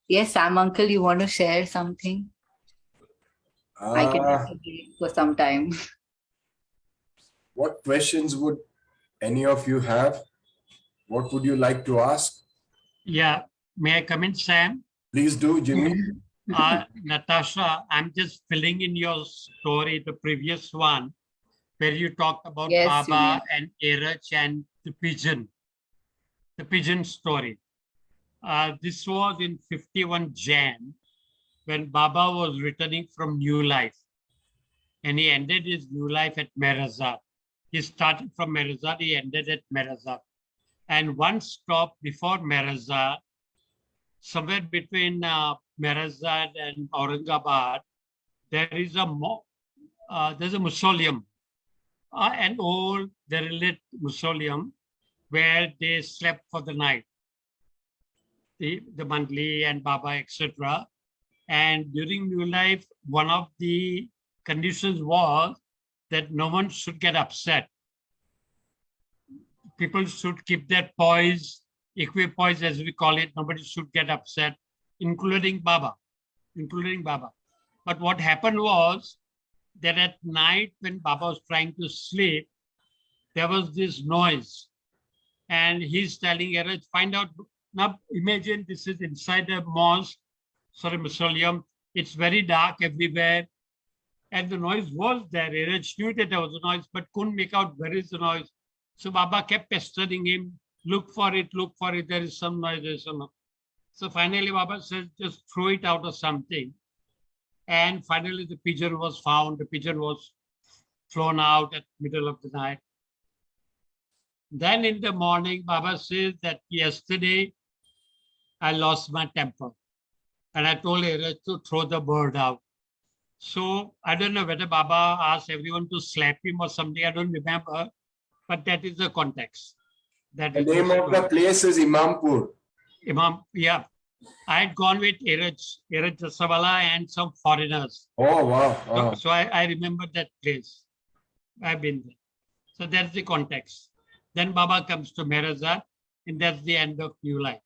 Yes, Sam uncle, you want to share something? I can take for some time. What questions would any of you have? What would you like to ask? Yeah, may I come in, Sam? Please do, Jimmy. Natasha, I'm just filling in your story, the previous one, where you talked about Yes, Baba Junior. and Erach and the pigeon story. This was in 51 Jan, when Baba was returning from New Life. And he ended his new life at Merazat. He started from Merazat, he ended at Merazat. And one stop before Merazat, somewhere between Merazat and Aurangabad, there is there's a mausoleum, an old derelict mausoleum where they slept for the night, the Mandli and Baba, etc. And during New Life, one of the conditions was that no one should get upset. People should keep their poise, equipoise as we call it. Nobody should get upset, including Baba. But what happened was that at night when Baba was trying to sleep, there was this noise. And he's telling Eraj, find out. Now imagine this is inside a mausoleum. It's very dark everywhere. And the noise was there. Eraj knew that there was a noise, but couldn't make out where is the noise. So Baba kept pestering him, look for it, there is some noise, there is some noise. So finally Baba says, just throw it out or something. And finally the pigeon was found. The pigeon was flown out at the middle of the night. Then in the morning, Baba says that yesterday I lost my temper. And I told Eraj to throw the bird out. So I don't know whether Baba asked everyone to slap him or something. I don't remember. But that is the context. That The is name of the place is Imampur. Yeah. I had gone with Eraj Jasawala and some foreigners. Oh, wow. So I remember that place. I've been there. So that's the context. Then Baba comes to Merazat, and that's the end of New Life.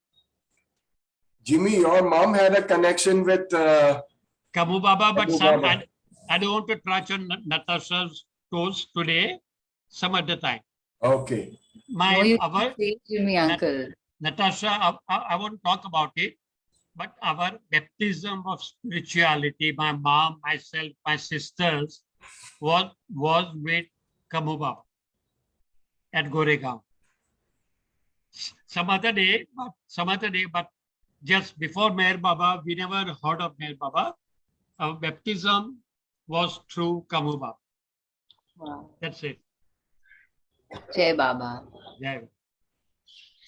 Jimmy, your mom had a connection with Kamu Baba, but Baba. I don't want to touch on Natasha's toes today, some other time. Okay. Jimmy uncle. Natasha, I won't talk about it, but our baptism of spirituality, my mom, myself, my sisters, was with Kamu Baba at Goregaon. Some other day, but just before Meher Baba, we never heard of Meher Baba. Our baptism was through Kamu Baba. Wow. That's it. Jai Baba. Jai.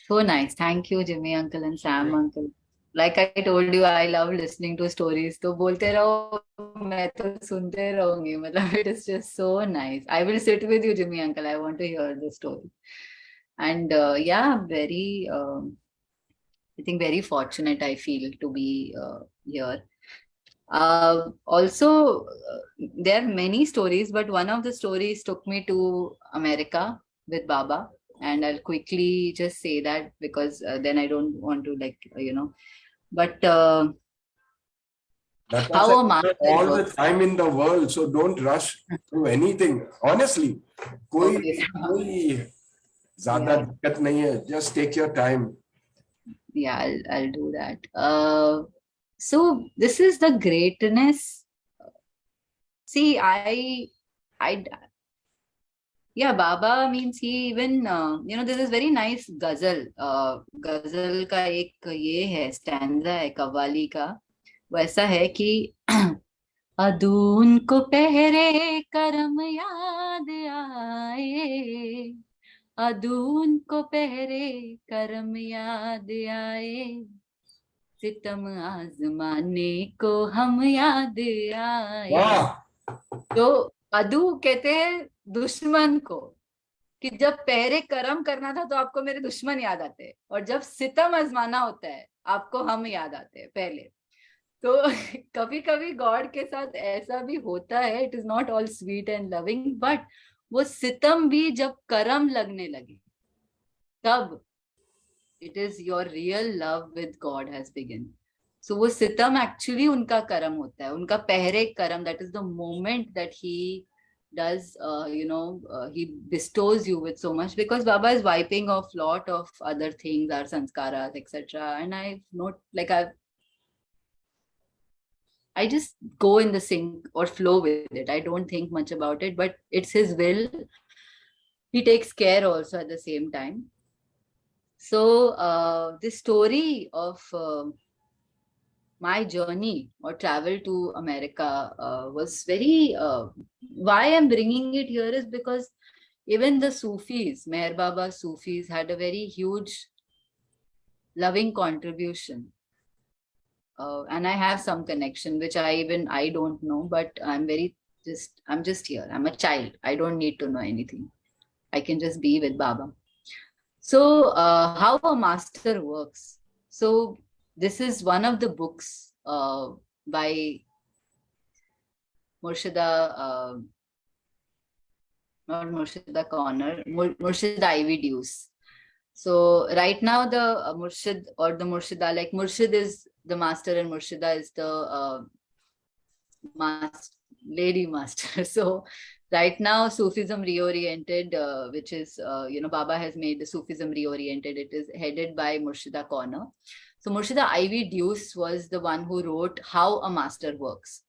So nice. Thank you, Jimmy uncle and Sam uncle. Like I told you, I love listening to stories. तो बोलते रहो, मैं तो सुनते रहूंगी. मतलब it is just so nice. I will sit with you, Jimmy uncle. I want to hear the story. And yeah, very, I think very fortunate I feel to be here. Also, there are many stories, but one of the stories took me to America with Baba, and I'll quickly just say that because then I don't want to But Natasha, how a you have master all the works. time in the world, so don't rush to anything. Honestly, कोई Okay, कोई ज़्यादा yeah, दिक्कत नहीं है. Just take your time. yeah, I'll do that. So this is the greatness. See, I Yeah, Baba means he even there's this very nice ghazal. ghazal का एक ये है stanza है कव्वाली का. वो ऐसा है कि अदून को पहरे करम याद आए, अदून को पहरे करम याद आए, सितम आजमाने को हम याद आए. वाह, तो अदू कहते हैं दुश्मन को, कि जब पहरे करम करना था तो आपको मेरे दुश्मन याद आते हैं, और जब सितम आजमाना होता है आपको हम याद आते हैं पहले. तो कभी कभी गॉड के साथ ऐसा भी होता है. It is not all sweet and loving, but वो सितम भी जब करम लगने लगे तब it is your real love with God has begin. So वो सितम एक्चुअली उनका करम होता है, उनका पहरे करम. That is the moment that he does he bestows you with so much, because Baba is wiping off lot of other things, our sanskaras, etc. And I just go in the sync or flow with it. I don't think much about it, but it's his will. He takes care also at the same time. So this story of my journey or travel to America was very why I'm bringing it here is because even the Sufis, Meher Baba Sufis, had a very huge loving contribution. And I have some connection, which I don't know, but I'm just here. I'm a child. I don't need to know anything. I can just be with Baba. So how a master works. So this is one of the books by Murshida, not Murshida Corner, Murshida Ivy Deuce. So right now the Murshid or the Murshida, like Murshid is the master and Murshida is the lady master. So right now Sufism reoriented, which is Baba has made the Sufism reoriented. It is headed by Murshida Corner. So Murshida Ivy Deuce was the one who wrote How a Master Works.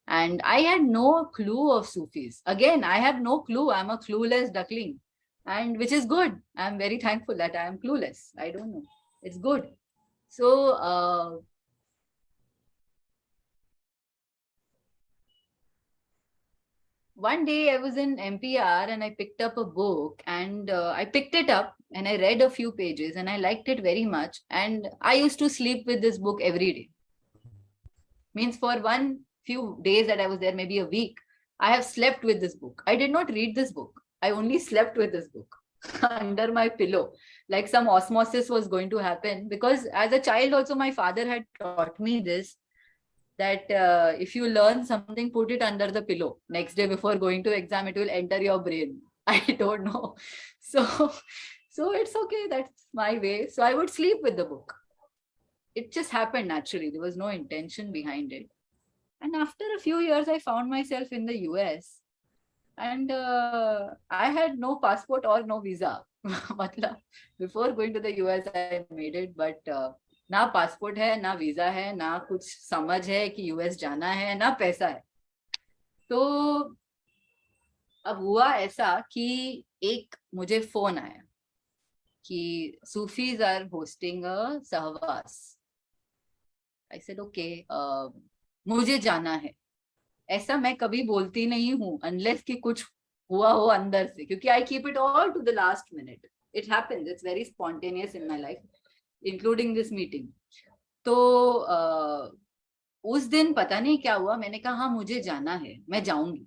And I had no clue of Sufis. Again, I have no clue. I'm a clueless duckling, and which is good. I'm very thankful that I am clueless. I don't know. It's good. So one day I was in MPR and I picked up a book, and I picked it up and I read a few pages and I liked it very much. And I used to sleep with this book every day. Means for one few days that I was there, maybe a week, I have slept with this book. I did not read this book. I only slept with this book under my pillow. Like some osmosis was going to happen, because as a child also my father had taught me this, that if you learn something, put it under the pillow. Next day before going to exam, it will enter your brain. I don't know. So it's okay. That's my way. So I would sleep with the book. It just happened naturally. There was no intention behind it. And after a few years, I found myself in the US. And I had no passport or no visa. Before going to the US, I made it. But ना passport है, ना visa है, ना कुछ समझ है कि US जाना है, ना पैसा है. तो अब हुआ ऐसा कि एक मुझे फोन आया कि सूफीज आर होस्टिंग अ सहवास. आई सेड ओके, मुझे जाना है. ऐसा मैं कभी बोलती नहीं हूँ अनलेस कि कुछ हुआ हो अंदर से, क्योंकि I keep it all to the last minute. It happens, it's very spontaneous in my life, including this meeting. तो उस दिन पता नहीं क्या हुआ, मैंने कहा हाँ मुझे जाना है, मैं जाऊंगी.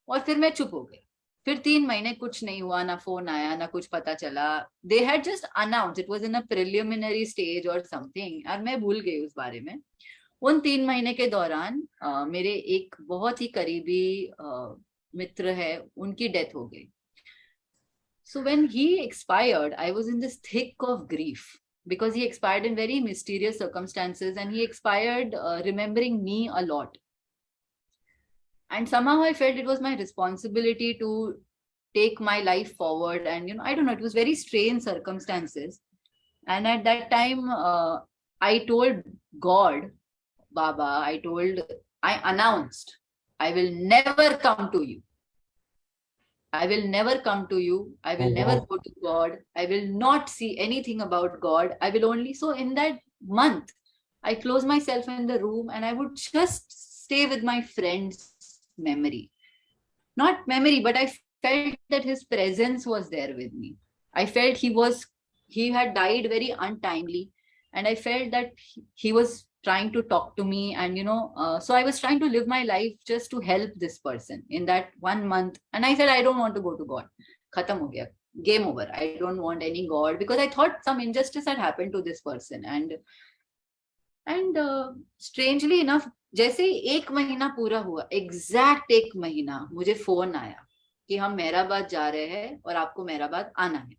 और फिर मैं चुप हो गई. फिर 3 महीने कुछ नहीं हुआ, ना फोन आया, ना कुछ पता चला. They had just announce, it was in a preliminary stage और समथिंग, और मैं भूल गई उस बारे में. उन 3 महीने के दौरान मेरे एक बहुत ही करीबी मित्र है, उनकी डेथ हो गई. So when he expired, I was in this thick of grief because he expired in very mysterious circumstances, and he expired remembering me a lot. And somehow I felt it was my responsibility to take my life forward. And, you know, I don't know, it was very strange circumstances. And at that time, I told God, Baba, I announced, I will never come to you. I will never come to you. I will never go to God. I will not see anything about God. I will only, so in that month, I closed myself in the room and I would just stay with my friend's memory. Not memory, but I felt that his presence was there with me. I felt he had died very untimely. And I felt that he was trying to talk to me. And, you know, so I was trying to live my life just to help this person in that 1 month. And I said, I don't want to go to God. Khatam ho gaya. Game over. I don't want any God, because I thought some injustice had happened to this person. And strangely enough, जैसे ही 1 महीना पूरा हुआ, exact 1 महीना, मुझे phone आया कि हम Mehrabad जा रहे हैं और आपको मेहराबाद आना है.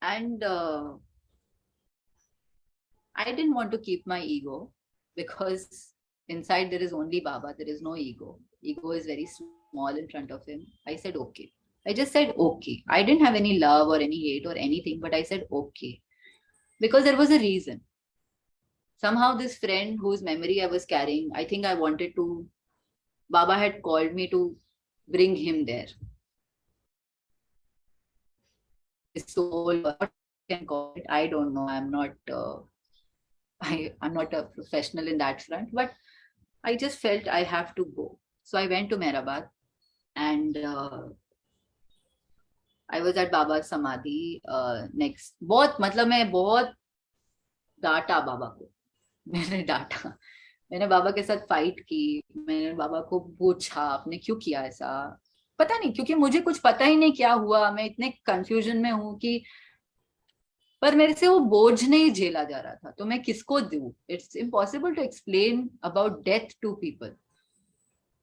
And I didn't want to keep my ego, because inside there is only Baba, there is no ego. Ego is very small in front of him. I said, okay. I just said, okay. I didn't have any love or any hate or anything, but I said, okay. Because there was a reason. Somehow this friend whose memory I was carrying, I think I wanted to, Baba had called me to bring him there. His soul, what you can call it, I don't know. I'm not a professional in that front, but I just felt I have to go. So I went to Mehrabad, and I was at Baba's Samadhi next. बहुत मतलब मैं बहुत डांटा बाबा को. मैंने डांटा, मैंने बाबा के साथ फाइट की. मैंने बाबा को पूछा, आपने क्यों किया ऐसा? पता नहीं, क्योंकि मुझे कुछ पता ही नहीं क्या हुआ. मैं इतने कंफ्यूजन में हूँ कि, पर मेरे से वो बोझ नहीं झेला जा रहा था, तो मैं किसको दूं? It's impossible to explain about death to people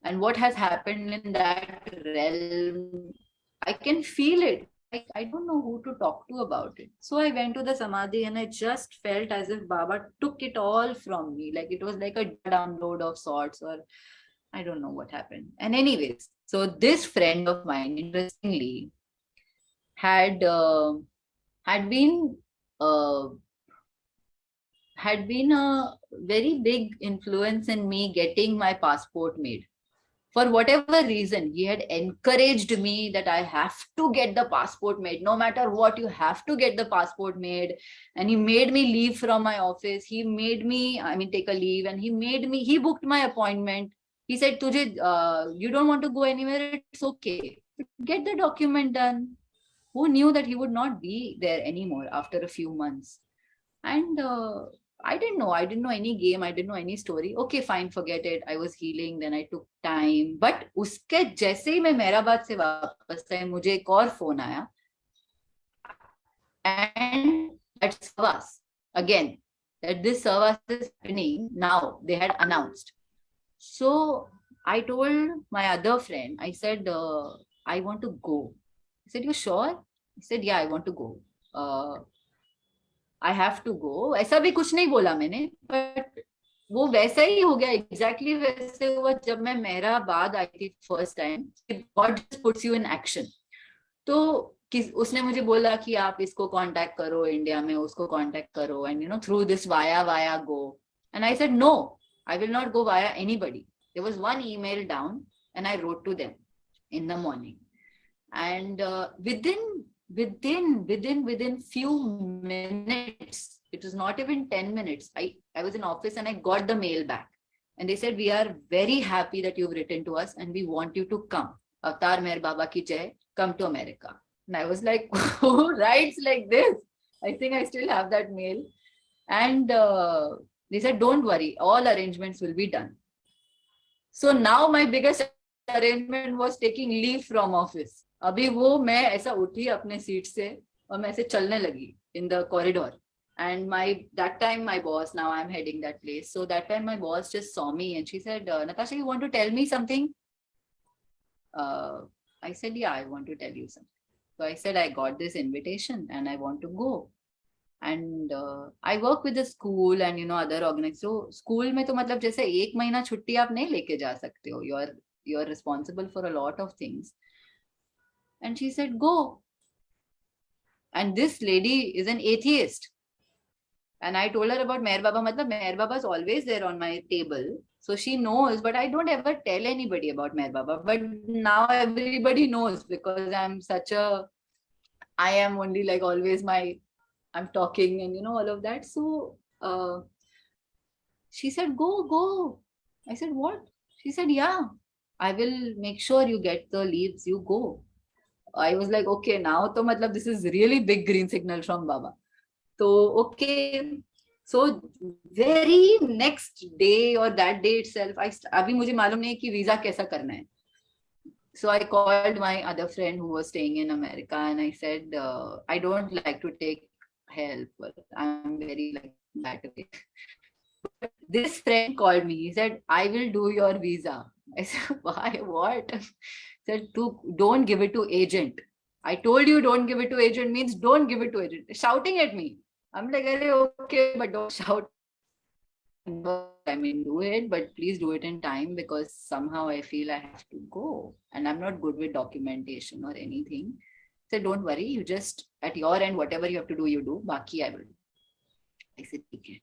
and what has happened in that realm. I can feel it. I don't know who to talk to about it. So I went to the Samadhi and I just felt as if Baba took it all from me. Like it was like a download of sorts, or I don't know what happened. And anyways, so this friend of mine, interestingly, had been a very big influence in me getting my passport made. For whatever reason, he had encouraged me that I have to get the passport made. No matter what, you have to get the passport made. And he made me leave from my office. He made me, take a leave. And he booked my appointment. He said, you don't want to go anywhere, it's okay. Get the document done. Who knew that he would not be there anymore after a few months? And I didn't know any game. I didn't know any story. Okay, fine, forget it. I was healing. Then I took time. But उसके जैसे ही मैं Mehrabad से वापस आई, मुझे एक और phone आया. And that's Savas again. That this Savas is happening now. They had announced. So I told my other friend, I said, I want to go. He said, you sure? He said, yeah, I want to go. I have to go. ऐसा भी कुछ नहीं बोला मैंने, but वो वैसा ही हो गया. Exactly वैसे हुआ जब मैं मेहराबाद आई थी first time. God just puts you in action. तो उसने मुझे बोला कि आप इसको कांटेक्ट करो इंडिया में, उसको कांटेक्ट करो, and you know, through this via go. And I said, no, I will not go via anybody. There was one email down and I wrote to them in the morning. And within few minutes, it was not even 10 minutes, I was in office and I got the mail back. And they said, we are very happy that you've written to us and we want you to come. Avatar Meher Baba ki jai, come to America. And I was like, who writes like this? I think I still have that mail. And they said, don't worry, all arrangements will be done. So now my biggest arrangement was taking leave from office. अभी वो मैं ऐसा उठी अपने seat से और मैं ऐसे चलने लगी in the corridor. And that time my boss, now I'm heading that place. So that time my boss just saw me and she said, Natasha, you want to tell me something? I said, yeah, I want to tell you something. So I said, I got this invitation and I want to go. And I work with the school and other organizations. So school में तो मतलब जैसे एक महीना छुट्टी आप नहीं लेके जा सकते हो. You're responsible for a lot of things. And she said, go. And this lady is an atheist. And I told her about Meher Baba. Matlab Meher Baba is always there on my table. So she knows, but I don't ever tell anybody about Meher Baba. But now everybody knows because I am only like always I'm talking and all of that. So she said, go. I said, what? She said, yeah, I will make sure you get the leaves, you go. I was like, okay, now to matlab this is really big green signal from Baba. So, okay. So, very next day or that day itself, अभी मुझे मालूम नहीं कि visa कैसा करना है. So I called my other friend who was staying in America and I said, I don't like to take help. I'm very like that way. But this friend called me. He said, I will do your visa. I said, why? What? He said, don't give it to agent. I told you don't give it to agent means don't give it to agent. Shouting at me. I'm like, okay, but don't shout. I mean, do it, but please do it in time because somehow I feel I have to go and I'm not good with documentation or anything. So don't worry, you just at your end, whatever you have to do, you do. Baki I will do. I said, ठीक है.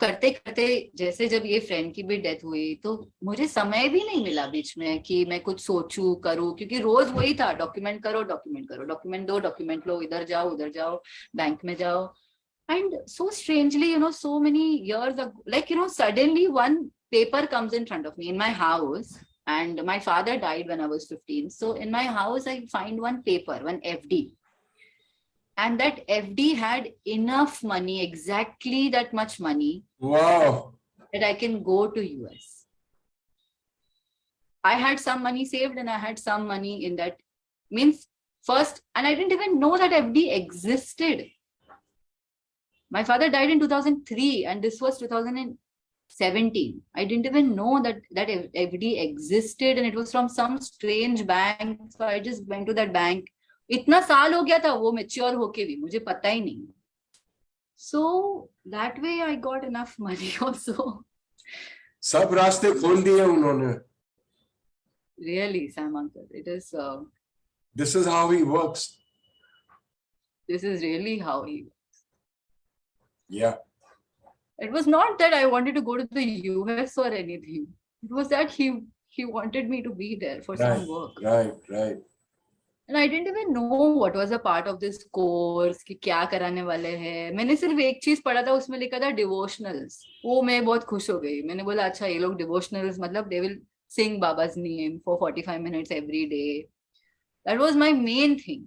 करते करते जैसे जब ये friend की भी death हुई तो मुझे समय भी नहीं मिला बीच में कि मैं कुछ सोचूं करूं क्योंकि रोज वही था डॉक्यूमेंट करो डॉक्यूमेंट दो डॉक्यूमेंट लो उधर जाओ बैंक में जाओ. And so strangely, so many years ago, like, suddenly one paper comes in front of me in my house. And my father died when I was 15. So in my house, I find one paper, one FD. And that FD had enough money, exactly that much money. Wow. That I can go to US. I had some money saved and I had some money in that. Means first, and I didn't even know that FD existed. My father died in 2003 and this was 2017. I didn't even know that FD existed and it was from some strange bank. So I just went to that bank. इतना साल हो गया था वो mature होके भी मुझे पता ही नहीं. So that way I got enough money also. सब रास्ते खोल दिए उन्होंने. Really, Sam Uncle, it is. This is how he works. This is really how he. Yeah. It was not that I wanted to go to the US or anything. It was that he wanted me to be there for some work. Right. And I didn't even know what was a part of this course कि क्या कराने वाले हैं. मैंने सिर्फ एक चीज पढ़ा था उसमें लिखा था devotionals. वो मैं बहुत खुश हो गई. मैंने बोला अच्छा ये लोग devotionals मतलब they will sing Baba's name for 45 minutes every day. That was my main thing.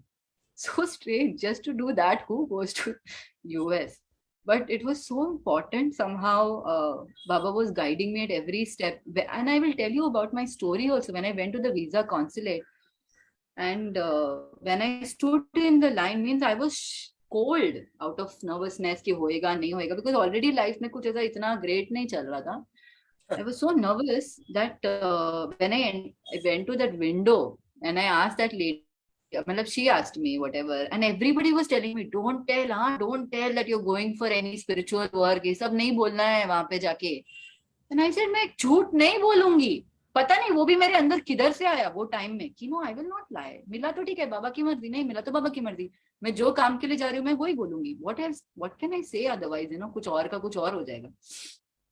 So strange just to do that. Who goes to US? But it was so important somehow. Baba was guiding me at every step. And I will tell you about my story also. When I went to the visa consulate and when I stood in the line means I was cold out of nervousness कि होएगा नहीं होएगा because already life में कुछ ऐसा इतना great नहीं चल रहा था. I was so nervous that when I went to that window and I asked that lady, she asked me whatever, and everybody was telling me, don't tell that you're going for any spiritual work. ये सब नहीं बोलना है वहाँ पे जाके. And I said, मैं झूठ नहीं बोलूंगी. पता नहीं वो भी मेरे अंदर किधर से आया वो टाइम में कि no I will not lie. मिला तो ठीक है बाबा की मर्जी, नहीं मिला तो बाबा की मर्जी. मैं जो काम के लिए जा रही हूँ मैं वही बोलूंगी. What can I say otherwise? कुछ और का कुछ और हो जाएगा.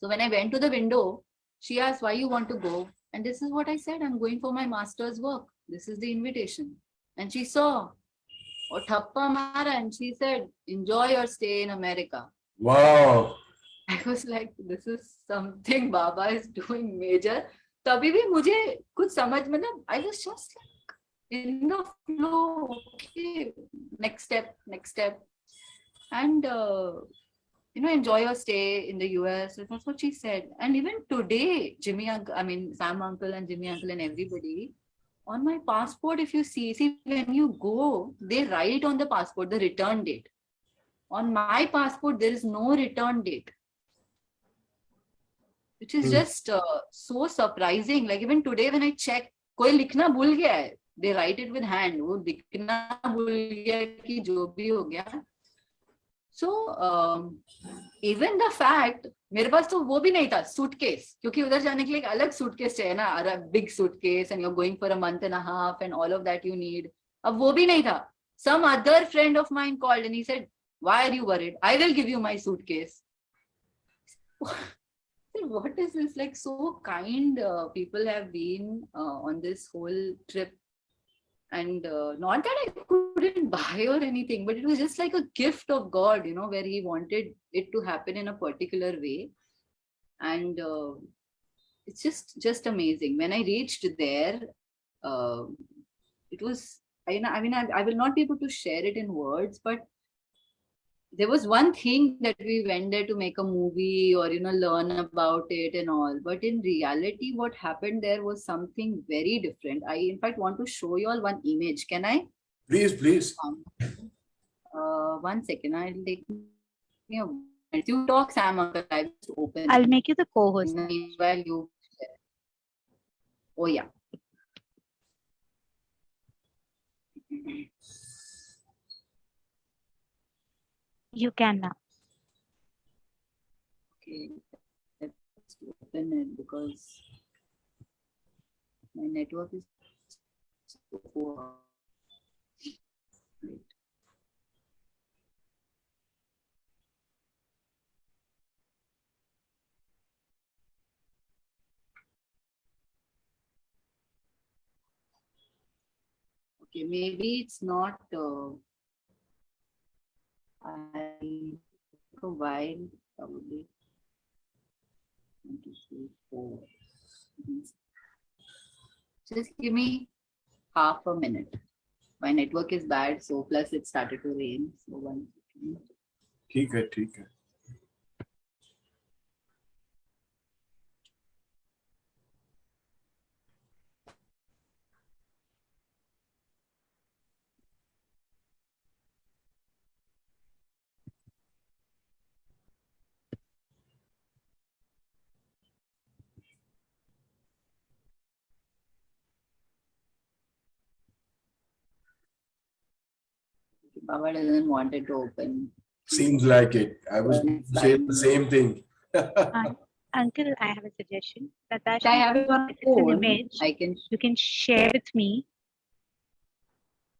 So when I went to the window, she asked why you want to go, and this is what I said. I'm going for my master's work. This is the invitation. And she saw, or thappa mara, and she said, enjoy your stay in America. Wow. I was like, this is something Baba is doing major. तभी भी मुझे कुछ समझ मतलब I was just like in the flow. Okay, next step, and enjoy your stay in the US. That's what she said. And even today, Sam Uncle and Jimmy Uncle and everybody, on my passport, if you see when you go, they write on the passport the return date. on my passport, there is no return date, which is just so surprising. Like even today when I check, कोई लिखना भूल गया है. They write it with hand. वो लिखना भूल गया कि जो भी हो गया. So even the fact, मेरे पास तो वो भी नहीं था suitcase, क्योंकि उधर जाने के लिए एक अलग suitcase चाहिए ना, a big suitcase and you're going for a month and a half and all of that you need. अब वो भी नहीं था. Some other friend of mine called and he said, "Why are you worried? I will give you my suitcase." What is this? Like so kind people have been on this whole trip. And not that I couldn't buy or anything, but it was just like a gift of God, you know, where He wanted it to happen in a particular way. And it's just amazing. When I reached there, it was, I will not be able to share it in words, but there was one thing that we went there to make a movie or, you know, learn about it and all. But in reality, what happened there was something very different. I, in fact, want to show you all one image. Can I? Please, please. 1 second. I'll take me a moment. You talk, Sam, Uncle. I just open. I'll make you the co-host. Meanwhile, you. Oh, yeah. You can now. Okay, let's open it because my network is so poor. Wait. Okay, maybe it's not. I took a while, probably. 1, 2, 3, 4. Just give me half a minute. My network is bad, so plus it started to rain. So 1 second. ठीक है, ठीक है. Baba doesn't want it to open. Seems like it. I was saying the same thing. Uncle, I have a suggestion. Natasha, I have it on it's an phone. image. I can. You can share with me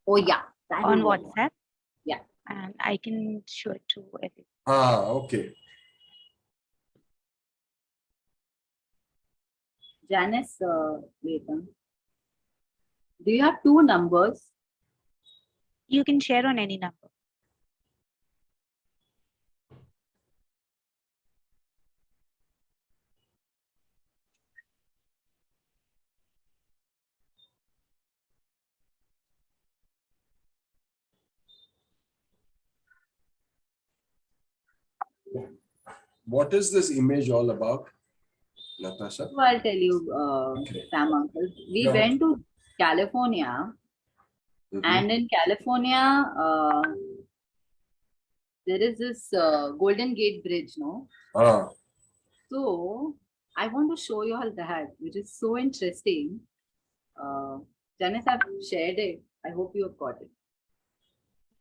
Oh yeah. that on will work. WhatsApp. Yeah. And I can show it to everyone. Okay. Janice, wait. Do you have two numbers? You can share on any number. What is this image all about, Natasha? So I'll tell you, Okay. Sam Uncle. We Yeah. went to California, and in California, there is this Golden Gate Bridge, no? Ah, So I want to show you all that, which is so interesting. Janice, I've shared it. I hope you have got it.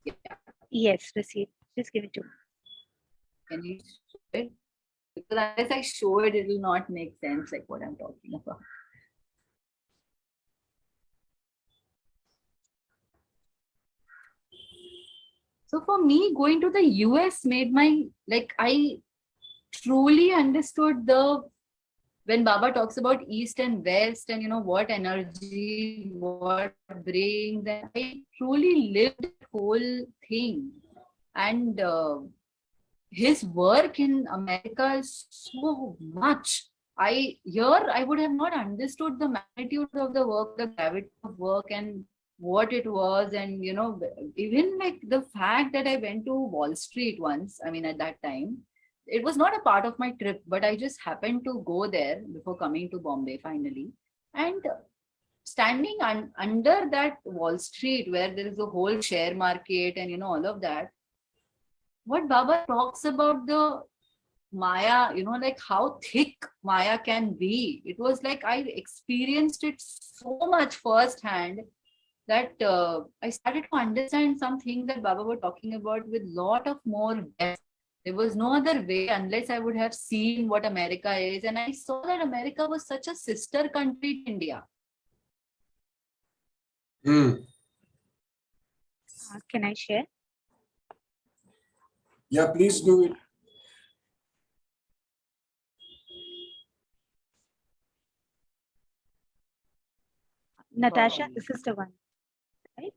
Yeah. Yes, receipt. Just give it to me. Can you show it? Because unless I show it, it will not make sense, like what I'm talking about. So for me, going to the US made my, like, I truly understood when Baba talks about East and West and, you know, what energy, what brings, and I truly lived the whole thing. And his work in America is so much. I would have not understood the magnitude of the work, the gravity of work, and what it was. And, you know, even like the fact that I went to Wall Street once, I mean, at that time, it was not a part of my trip, but I just happened to go there before coming to Bombay finally. And standing under that Wall Street where there is a whole share market and, you know, all of that, what Baba talks about the Maya, like how thick Maya can be. It was like I experienced it so much firsthand that I started to understand some things that Baba were talking about with lot of more depth. There was no other way unless I would have seen what America is. And I saw that America was such a sister country to India. Hmm. Can I share? Yeah, please do it. Natasha, this is the one, right?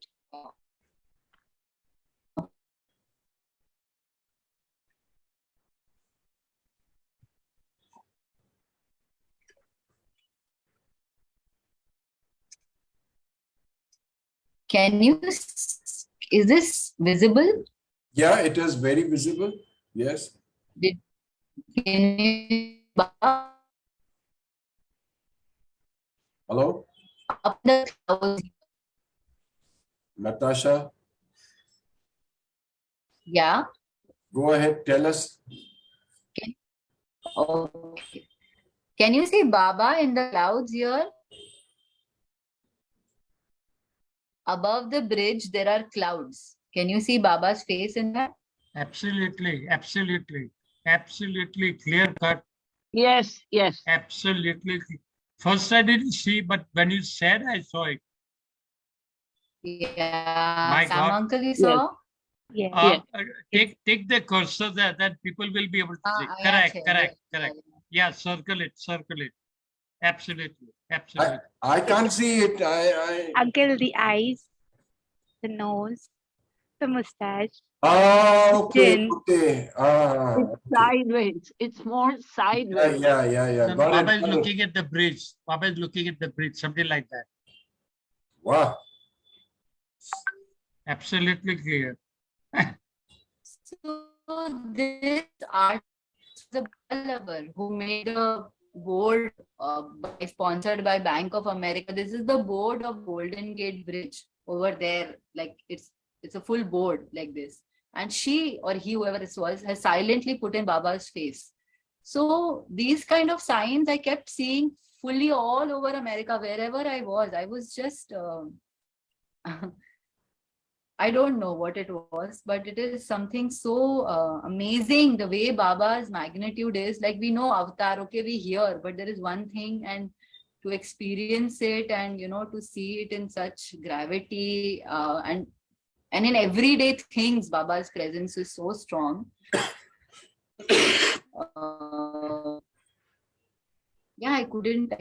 Can you, is this visible? Yeah, it is very visible. Yes. Can you, Hello, up the clouds? Natasha, Yeah. go ahead. Tell us. Okay. Can you see Baba in the clouds here? Above the bridge, there are clouds. Can you see Baba's face in that? Absolutely, absolutely, absolutely clear cut. Yes, yes. Absolutely. First, I didn't see, but when you said, I saw it. Yeah. My Sam God. uncle, you Yes. saw? Yes. Yes. Take the cursor there that people will be able to see. Ah, Correct, yeah, correct, yeah, correct. yeah. Yeah, circle it, circle it. Absolutely, absolutely. I can't see it. Uncle, the eyes, the nose, the mustache. Okay, Chin. okay. It's Okay. sideways. It's more Yeah, sideways. yeah. No, Got Baba it. is Got it. looking at the bridge. Baba is looking at the bridge, something like that. Wow. Absolutely clear. So this artist, the lover who made a board sponsored by Bank of America. This is the board of Golden Gate Bridge over there. Like it's a full board like this. And she or he, whoever this was, has silently put in Baba's face. So these kind of signs I kept seeing fully all over America, wherever I was. I was just I don't know what it was, but it is something so amazing. The way Baba's magnitude is, like we know Avatar, okay, we hear, but there is one thing, and to experience it and to see it in such gravity and in everyday things, Baba's presence is so strong. Yeah, I couldn't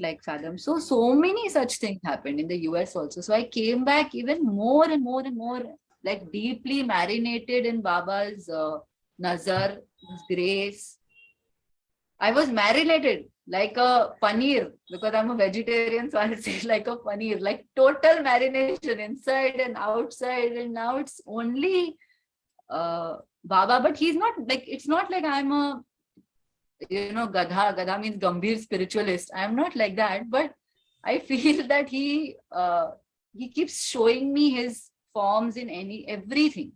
like fathom. So many such things happened in the US also. So I came back even more and more and more, like deeply marinated in Baba's nazar, his grace. I was marinated like a paneer because I'm a vegetarian, so I'll say like a paneer, like total marination inside and outside. And now it's only Baba, but he's not like, it's not like I'm a Gadha means Gambhir spiritualist. I'm not like that, but I feel that he keeps showing me his forms in everything,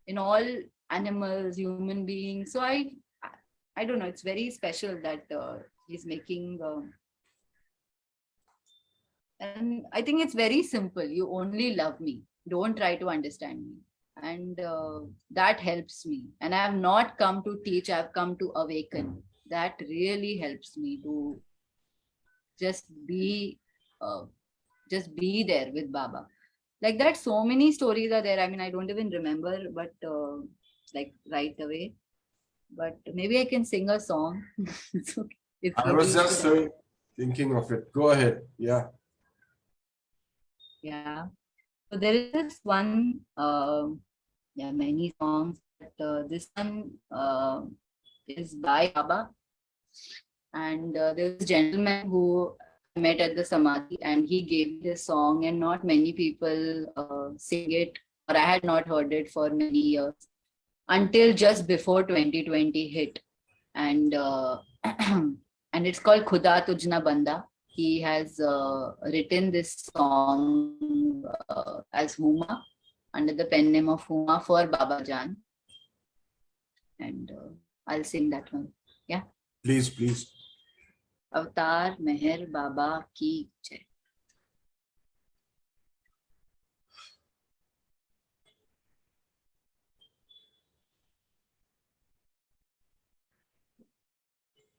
in all animals, human beings. So I don't know. It's very special that he's making, and I think it's very simple. You only love me. Don't try to understand me. And that helps me. And I have not come to teach, I've come to awaken. That really helps me to just be uh, there with Baba. Like that, so many stories are there. I mean, I don't even remember, but like right away. But maybe I can sing a song. It's okay. It's I was little just bit, thinking of it. Go ahead. Yeah. yeah. So there is this one, many songs, but this one is by Baba. And there was a gentleman who I met at the Samadhi, and he gave this song, and not many people sing it, or I had not heard it for many years until just before 2020 hit. And and it's called Khuda Tujna Banda. He has written this song as Huma, under the pen name of Huma, for Baba Jan. and I'll sing that one. Yeah. Please, please. Avatar Meher Baba Ki Jai.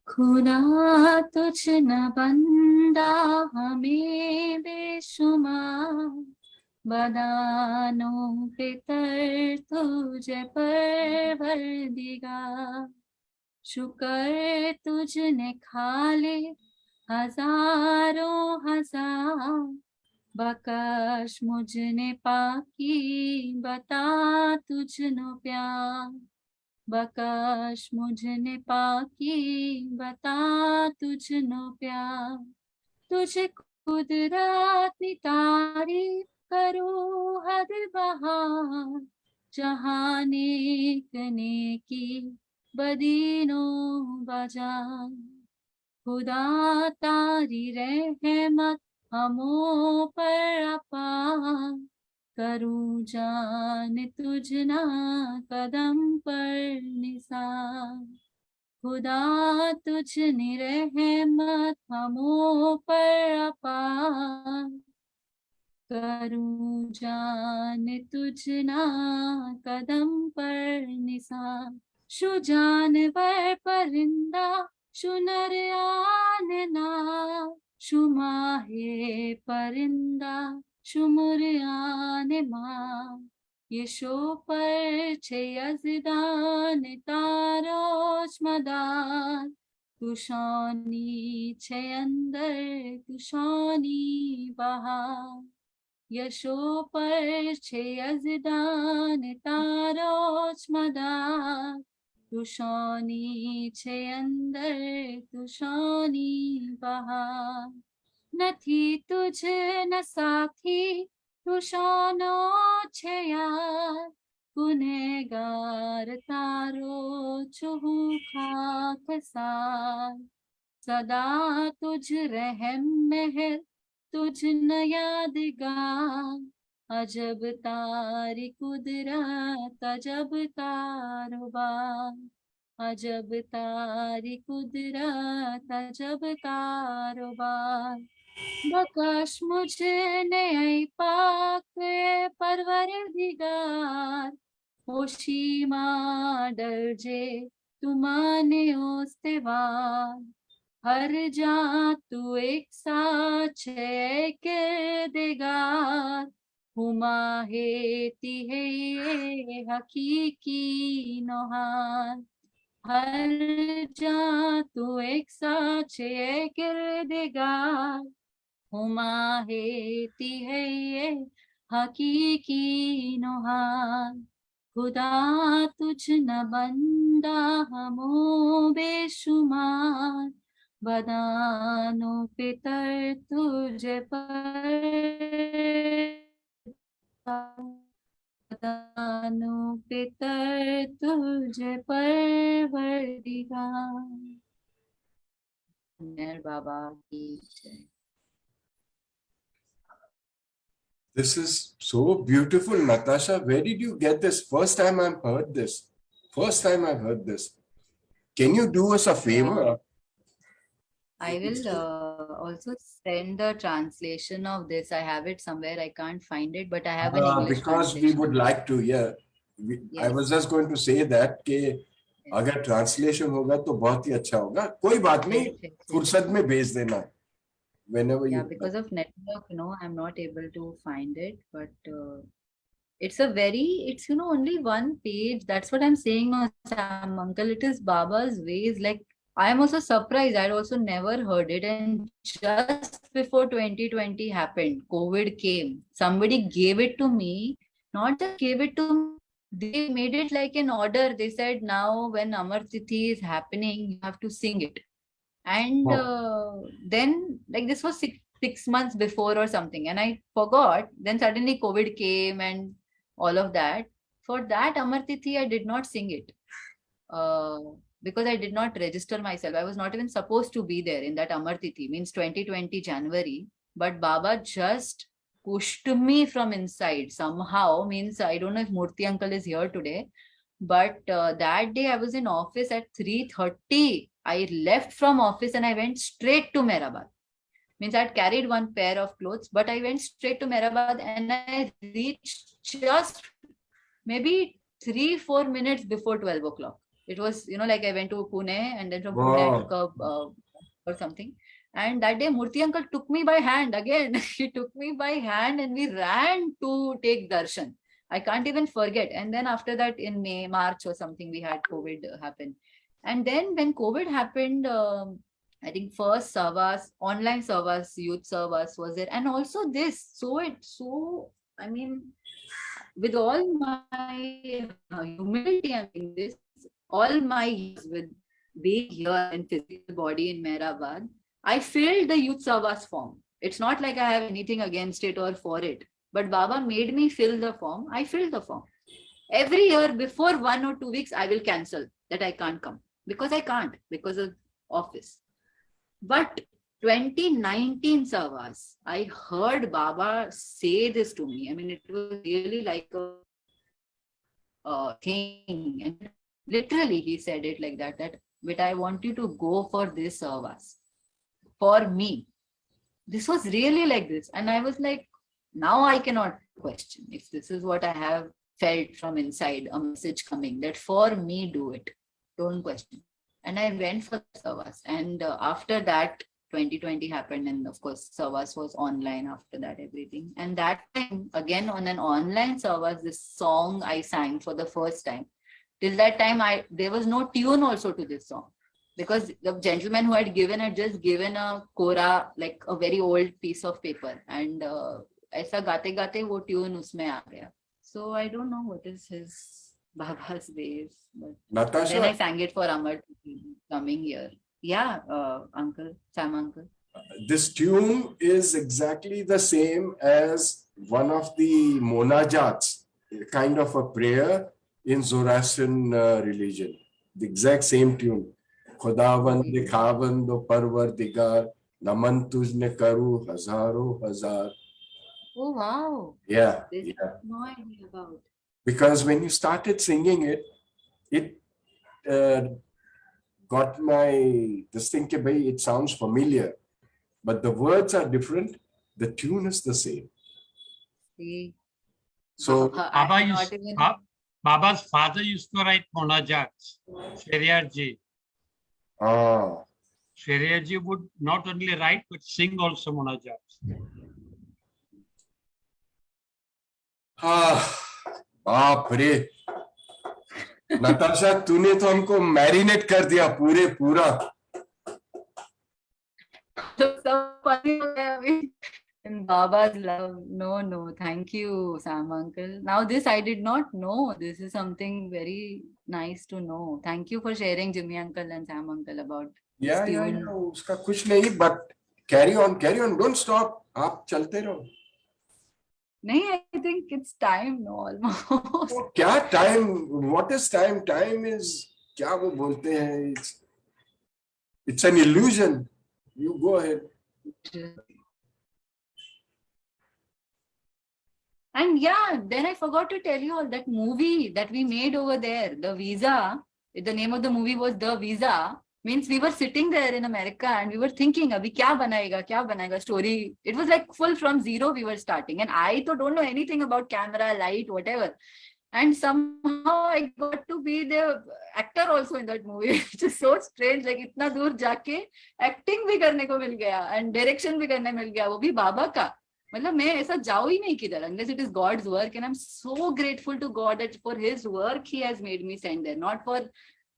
खुदा तुझ न बंदा हमें बेशुमार, बदानों पे तर तुझे परवरदिगार, शुक्र तुझने खाले हजारों हजार, बकश मुझने पाकी बता तुझनो प्यार, बकश मुझने पाकी बता तुझनो प्यार, तुझे कुदरत नी तारीफ करूं हद बहार, जहां नेक नेकी बदीनो बाजार, खुदा तारी रहमत हमों पर अपार, करूं जान तुझना कदम पर निसार, खुदा तुझने रहमत हमों पर अपार, करूं जान तुझना कदम पर निसार, शु जानवर परिंदा शु नर आनना, शु माहे परिंदा शु मुरियान मां, ये शो पर छे यजदान तारोच मदार, तुशानी छे अंदर तुशानी बहार, यशो पर छे यजदान तारोच मदार, तुशानी छे अंदर तुशानी बहार, નથી तुझ न साथी तुशानो छे यार, गुनेगार तारो छुहु खाकसार, सदा तुझ रहम मेहर तुझ न यादगार, अजब तारी कुदरत अजब कारोबार, अजब तारी कुदरत अजब कारोबार, बकश मुझने ऐ पाक परवरदिगार, होशीमा डरजे तुमाने ओस्तेवार, हर जा तू एक साच है किरदेगार, हुमा हेती है ये हकीकी नौहार, हर जा तू एक साच है किरदेगार, हुमा हेती है ये हकीकी नौहार, खुदा तुझ न बंदा हमों बेशुमार, बदानों पे तर तुझे पर, बदानों पे तर तुझे परवरदिगार। मेहर बाबा की जय। This is so beautiful, Natasha. Where did you get this? First time I've heard this. First time I've heard this. Can you do us a favor? I will also send the translation of this. I have it somewhere. I can't find it, but I have an English Because we translation. would like to, yeah. I Yes. was just going to say that कि अगर translation होगा तो बहुत ही अच्छा होगा. कोई बात नहीं, Yes, yes, yes. फुर्सत में भेज देना. Whenever Yeah, you. because of network, I'm not able to find it, but it's only one page. That's what I'm saying, no, Sam, uncle. It is Baba's ways. Like, I am also surprised. I'd also never heard it. And just before 2020 happened, COVID came. Somebody gave it to me. Not just gave it to me, they made it like an order. They said, now when Amar Tithi is happening, you have to sing it. And then, like, this was six months before or something, and I forgot. Then suddenly COVID came and all of that. For that Amar Tithi, I did not sing it because I did not register myself. I was not even supposed to be there in that Amar Tithi, means 2020 January. But Baba just pushed me from inside somehow. Means I don't know if Murthy uncle is here today, But that day I was in office at 3:30. I left from office and I went straight to Mehrabad. Means I'd carried one pair of clothes, but I went straight to Mehrabad and I reached just maybe 3-4 minutes before 12 o'clock. It was, like I went to Pune and then from Pune I took a or something. And that day Murthy uncle took me by hand again. He took me by hand and we ran to take darshan. I can't even forget. And then after that in March or something, we had COVID happen. And then when COVID happened, I think first Savas, online Savas, youth Savas was there. And also this. I mean, with all my humility, I mean, this, all my years with being here in physical body in Mehrabad, I filled the youth Savas form. It's not like I have anything against it or for it, but Baba made me fill the form. I filled the form. Every year before 1 or 2 weeks, I will cancel that I can't come because I can't because of office. But 2019 Savas, I heard Baba say this to me. I mean, it was really like a thing. And literally, he said it like that, but I want you to go for this Savas. For me. This was really like this. And I was like, now I cannot question if this is what I have felt from inside, a message coming that for me, do it. Don't question. And I went for Savas. And after that, 2020 happened. And of course, Savas was online after that, everything. And that time, again, on an online Savas, this song I sang for the first time. Till that time, there was no tune also to this song. Because the gentleman who had just given a kora, like a very old piece of paper. And aisa gate wo tune usme aa gaya. So I don't know what is his Baba's ways. But Natasha, then I sang it for Amar coming year. Yeah, uncle, Sam uncle. this tune is exactly the same as one of the monajats, kind of a prayer in Zoroastrian religion. The exact same tune. खुदावन दिखावन दो परवरदिगार नमन तुझने करूं हजारों हजार. Oh wow. Yeah, This yeah. I have no idea about. Because when you started singing it, it got my this thing ke bhai, it sounds familiar, but the words are different. The tune is the same. See, So I Baba cannot used, even. Baba's father used to write Monajats, Sheriyarji. Sheriyarji would not only write but sing also Monajats. बाप रे, नताशा तूने तो हमको marinate कर दिया पूरा. So funny. And Baba's love. No. Thank you, Sam uncle. Now this I did not know. This is something very nice to know. Thank you for sharing, Jimmy uncle and Sam uncle, about this tune. Yeah. उसका कुछ नहीं, but carry on. Don't stop. आप चलते रहो. नहीं, I think it's time, no, almost. तो क्या time? What is time? Time is क्या वो बोलते हैं? It's an illusion. You go ahead. And yeah, then I forgot to tell you all that movie that we made over there, The Visa. The name of the movie was The Visa. Means we were sitting there in America and we were thinking, abhi kya banayega story. It was like full from zero we were starting. And I don't know anything about camera, light, whatever. And somehow I got to be the actor also in that movie, which is so strange. Like itna dur jaake acting bhi karne ko mil gaya and direction bhi karne mil gaya. वो भी बाबा का. मतलब मैं ऐसा जाऊँ ही नहीं किधर, unless it is God's work. And I'm so grateful to God that for his work he has made me send there, not for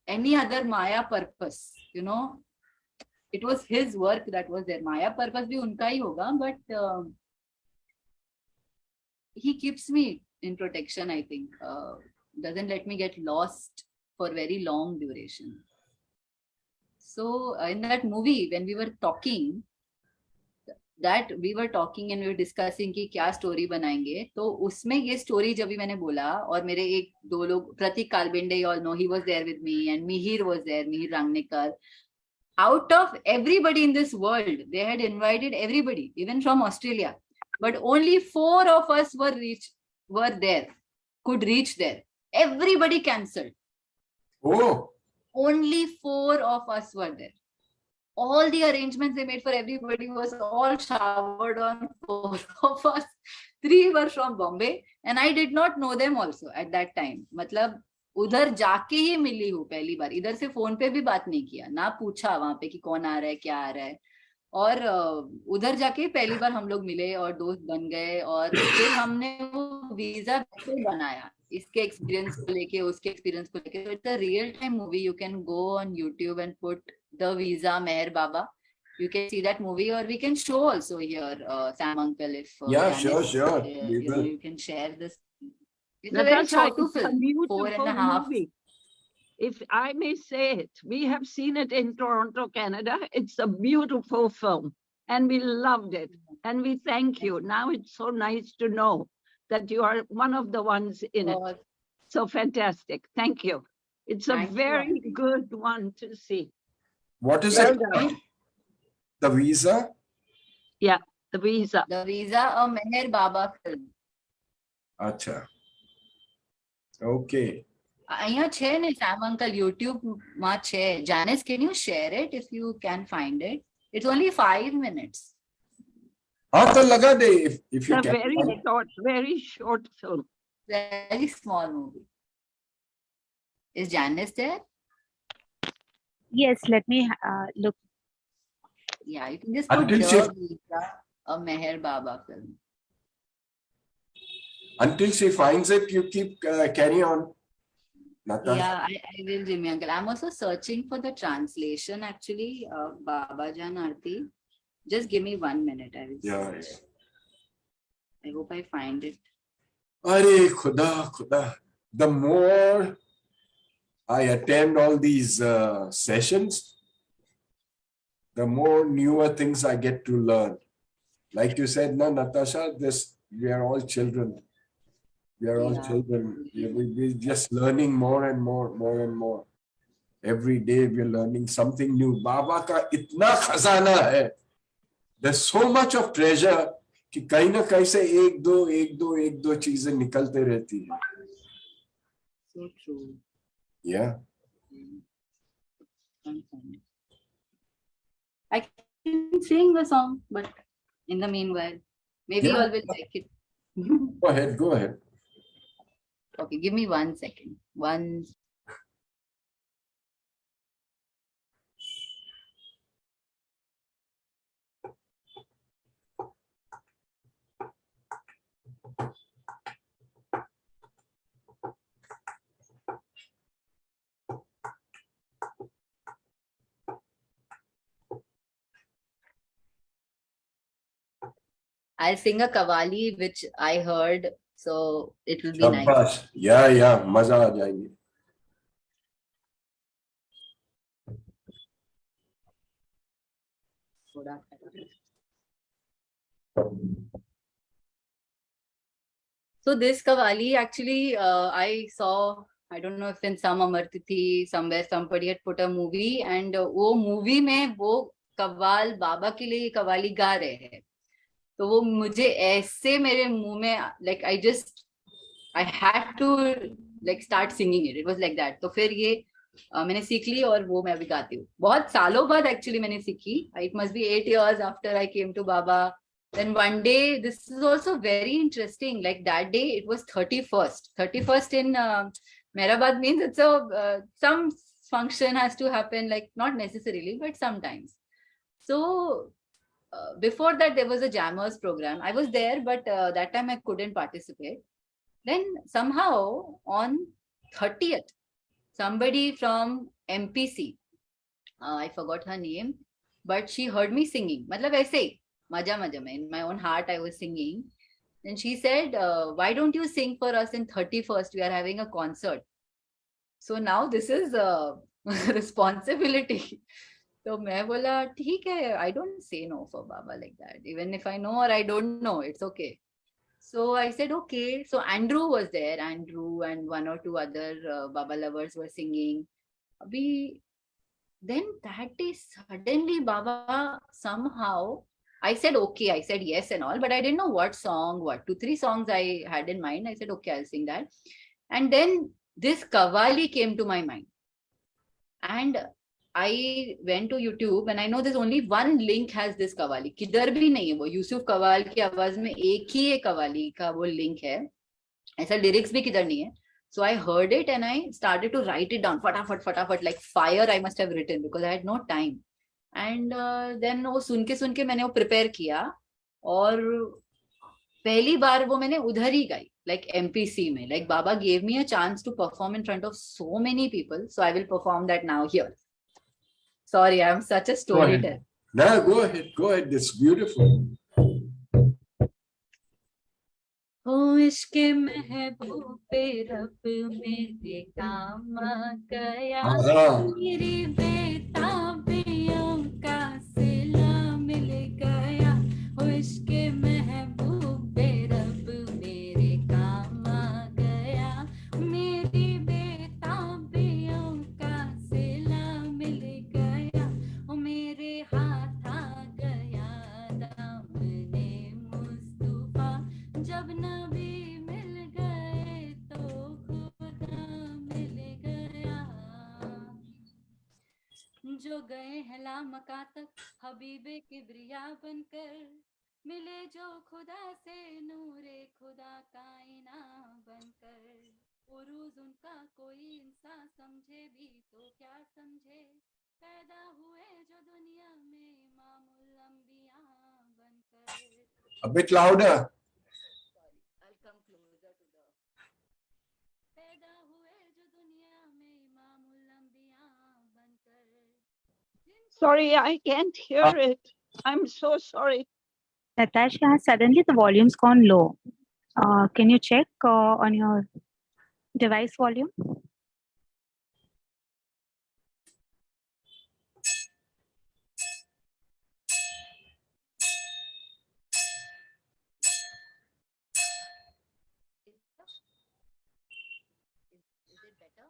any other Maya purpose, it was his work that was there. Maya purpose bhi unka hi hoga, but he keeps me in protection, I think. Doesn't let me get lost for very long duration. So in that movie, when we were talking and we were discussing कि क्या story बनाएंगे, तो उसमें ये story जब भी मैंने बोला और मेरे एक दो लोग, प्रतीक कालबेंडे, you all know, he was there with me, and Mihir was there, Mihir Rangnekar. Out of everybody in this world, they had invited everybody, even from Australia, but only 4 of us could reach there. Everybody cancelled. Oh, Only 4 of us were there. All the arrangements they made for everybody was all showered on 4 of us. 3 were from Bombay and I did not know them also at that time. मतलब उधर जाके ही मिली हूँ पहली बार. इधर से phone पे भी बात नहीं किया, ना पूछा वहां पे कि कौन आ रहा है क्या आ रहा है. और उधर जाके पहली बार हम लोग मिले और दोस्त बन गए. और फिर हमने वो वीजा कैसे बनाया इसके एक्सपीरियंस को लेके, उसके एक्सपीरियंस को लेके. It's a real time movie. You can go on YouTube and put the वीजा Meher Baba. You can see that movie, or we can show also here, Sam Uncle, if yeah, Janice, sure. We will. you can share this. It's a very Natasha, short it's a film, 4.5. beautiful movie. If I may say it, we have seen it in Toronto, Canada. It's a beautiful film and we loved it. And we thank you. Now it's so nice to know that you are one of the ones in it. So fantastic. Thank you. It's a Thank you, very Auntie. good one to see. What is Well it? done. The visa? The visa. The Visa, a Meher Baba film. Acha. Okay. અહીંયા છે ને Sam Uncle YouTube માં છે. Janice, can you share it if you can find it? It's only 5 minutes. हाँ तो लगा दे if you It's a can. very short film. Very small movie. Is Janice there? Yes, let me look. Yeah, you can just put Until the she- Visa, a Meher Baba film. Until she finds it, you keep carry on. Natasha. Yeah, I will, Jimmy Uncle. I'm also searching for the translation actually, Baba Jan Aarti. Just give me 1 minute. I will Yeah. search. I hope I find it. Are Khuda. The more I attend all these sessions, the more newer things I get to learn. Like you said, na Natasha, we are all children. We are all Yeah. children. We're just learning more and more. Every day we're learning something new. Baba ka itna khazana hai. There's so much of treasure कि कहीं ना कहीं से एक दो चीजें निकलते रहती है. So true. Yeah. I can sing the song, but in the meanwhile, maybe you Yeah. all will like it. Go ahead. Okay, give me 1 second. I'll sing a kawali which I heard, so it will be nice. शाबाश. Yeah, मजा आ जाएगी. So this kawali actually, I saw, I don't know if in some Amar Tithi, somewhere somebody had put a movie, and वो movie में वो कव्वाल बाबा के लिए कव्वाली गा रहे हैं. तो वो मुझे ऐसे मेरे मुंह में, like I had to like start singing it. It was like that. तो फिर ये मैंने सीख ली और वो मैं अभी गाती हूँ. बहुत सालों बाद actually मैंने सीखी. It must be 8 years after I came to Baba. Then one day, this is also very interesting. Like that day, it was 31st. 31st in Mehrabad means it's some function has to happen, like not necessarily, but sometimes. So before that, there was a jammers program. I was there, but that time I couldn't participate. Then somehow on 30th, somebody from MPC, I forgot her name, but she heard me singing. Matlab aise hi, maja mein. In my own heart, I was singing. And she said, why don't you sing for us in 31st? We are having a concert. So now this is a responsibility. So मैं बोला ठीक है, I don't say no for Baba like that. Even if I know or I don't know, it's okay. So I said okay. So Andrew was there. Andrew and 1 or 2 other Baba lovers were singing. Then that day suddenly Baba somehow, I said okay, I said yes and all, but I didn't know what song, 2-3 songs I had in mind. I said okay, I'll sing that. And then this Kavali came to my mind. And I went to YouTube and I know there's only one link has this Kavali. किधर भी नहीं है वो यूसुफ कवाल की आवाज में एक ही एक कवाली का वो लिंक है. ऐसा lyrics भी किधर नहीं है. So I heard it and I started to write it down. फटाफट like fire I must have written because I had no time. And then वो सुन के मैंने वो prepare किया और पहली बार वो मैंने उधर ही गाई like MPC में. Like Baba gave me a chance to perform in front of so many people, so I will perform that now here. Sorry, I'm such a storyteller. No, go ahead. It's beautiful. ओ इश्क़ महबूबे रब मेरे काम आ गया मेरी बेताबियों का सिला मिल गया ओ इश्क़ महबूबे रब मेरे काम आ गया मेरी बेताबियों का सिला मिल गया ओ मेरे हाथ आ गया दामने मुस्तफा जब नबी मिल गए तो खुदा मिल गया जो गए हैं लामका तक हबीबे किबरिया बनकर मिले जो खुदा से नूरे खुदा कायना बनकर उरूज उनका कोई इंसान समझे भी तो क्या समझे पैदा हुए जो दुनिया में इमामुल अंबिया बनकर. A bit louder. I'll come closer to the पैदा हुए जो दुनिया में इमामुल अंबिया बनकर. Sorry, I can't hear it. I'm so sorry. Natasha, suddenly the volume's gone low. Can you check on your device volume? Is it better?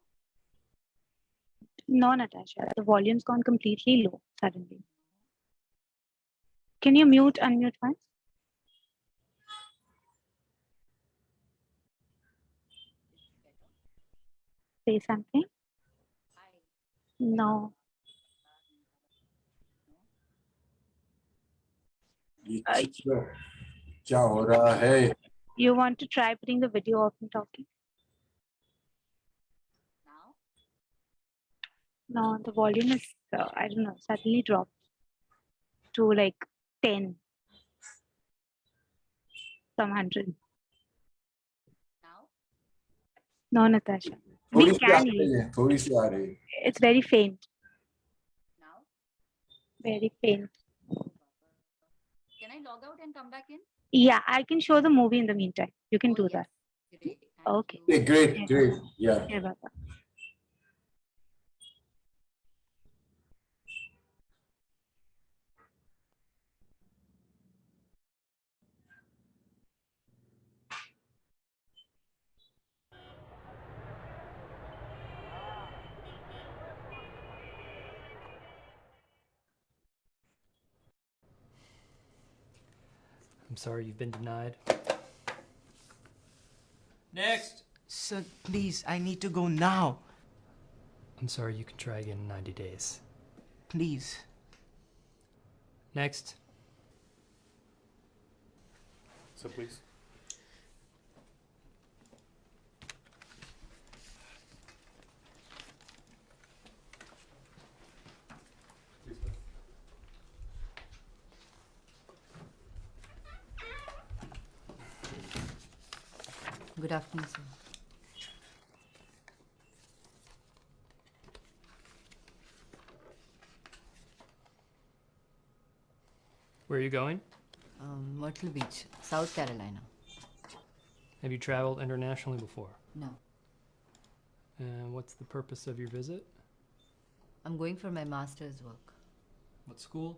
No, Natasha, the volume's gone completely low suddenly. Can you unmute once? It's better. Say something. I No. ये क्या हो रहा है? You want to try putting the video of me talking? now. No, the volume is, I don't know, suddenly dropped to like 10 from 100. Now. No, Natasha. थोड़ी We C uh can रही hear. है, थोड़ी सी आ रही है. It's very faint. Now. Very faint. Can I log out and come back in? Yeah, I can show the movie in the meantime. You can Oh, do yes. that. Great. Thank Okay. you. Okay, great. Yeah. Yeah, Baba. I'm sorry you've been denied. Next. Sir, please, I need to go now. I'm sorry, you can try again in 90 days. Please. Next. So please. Good afternoon, sir. Where are you going? Myrtle Beach, South Carolina. Have you traveled internationally before? No, And what's the purpose of your visit? I'm going for my master's work. What school?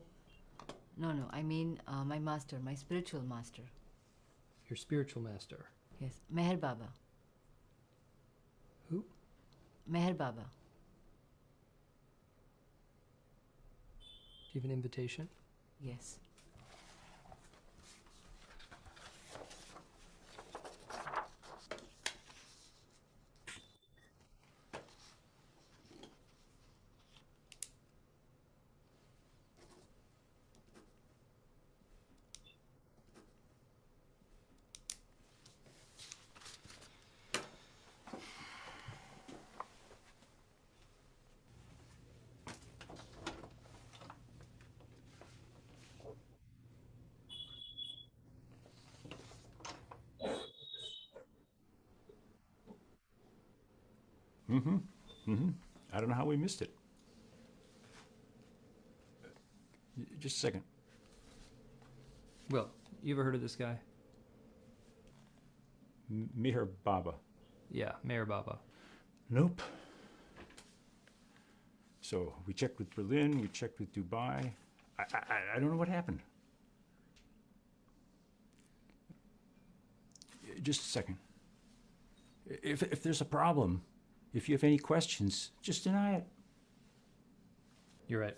No, I mean my master, my spiritual master. Your spiritual master. Yes, Meher Baba. Who? Meher Baba. Do you have an invitation? Yes. I don't know how we missed it. Just a second. Will, you ever heard of this guy? Meher Baba. Yeah, Mayor Baba. Nope. So we checked with Berlin, we checked with Dubai. I don't know what happened. Just a second. If there's a problem, if you have any questions, just deny it. You're right.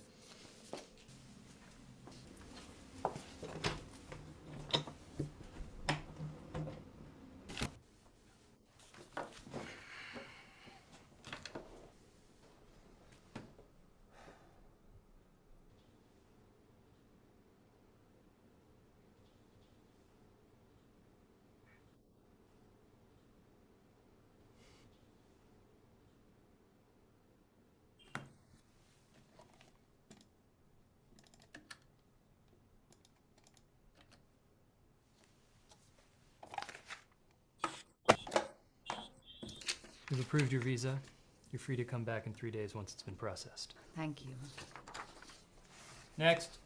We've approved your visa. You're free to come back in 3 days once it's been processed. Thank you. Next.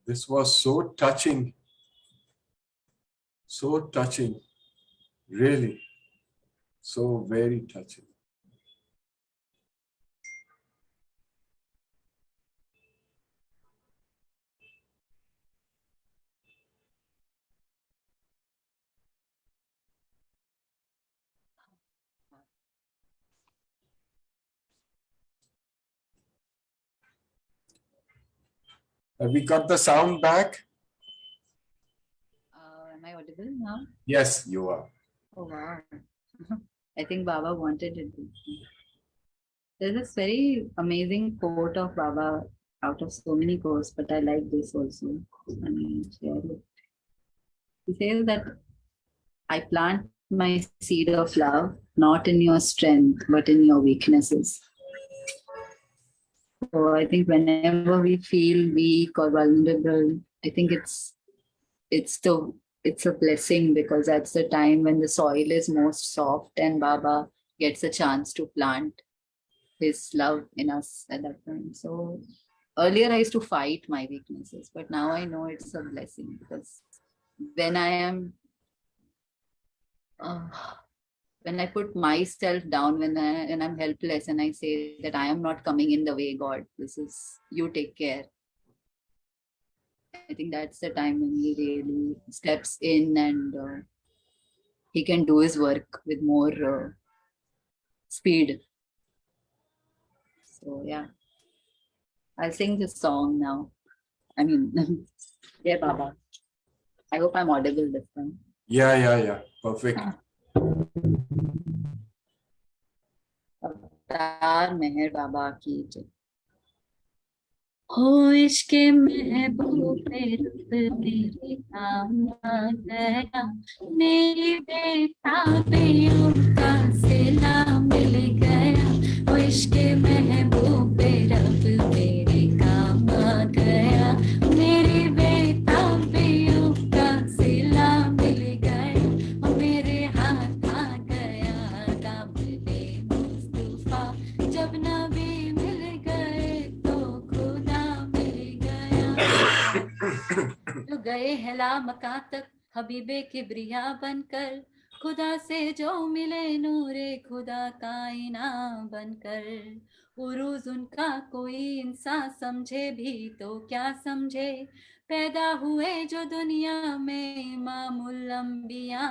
This was so touching. So touching. Really. So very touching. Have we got the sound back? Am I audible now? Yes, you are. Oh, wow. I think Baba wanted it. There's this very amazing quote of Baba out of so many quotes, but I like this also. I mean, share it. He says that I plant my seed of love not in your strength, but in your weaknesses. So I think whenever we feel weak or vulnerable, I think it's a blessing, because that's the time when the soil is most soft and Baba gets a chance to plant his love in us at that time. So earlier I used to fight my weaknesses, but now I know it's a blessing, because when I am when I put myself down, when I'm helpless and I say that I am not coming in the way, God, this is, you take care. I think that's the time when he really steps in and he can do his work with more speed. So yeah, I'll sing this song now. I mean, yeah, Baba. I hope I'm audible this time. Yeah. Perfect. अवतार मेहर बाबा की जय। हो इश्क महबूब रब मेरे काम आ गया, मेरी बेताबियों का सिला मिल गया। हो इश्क महबूब रब मेरे काम आ गया, मेरी बेताबियों का सिला मिल गया। मेरे हाथ आ गया दामने मुस्तफा गए हैं लामका तक हबीबे किब्रिया बनकर, खुदा से जो मिले नूरे खुदा का इनाम बनकर। उरूज उनका कोई इंसान समझे भी तो क्या समझे, पैदा हुए जो दुनिया में इमामुल अंबिया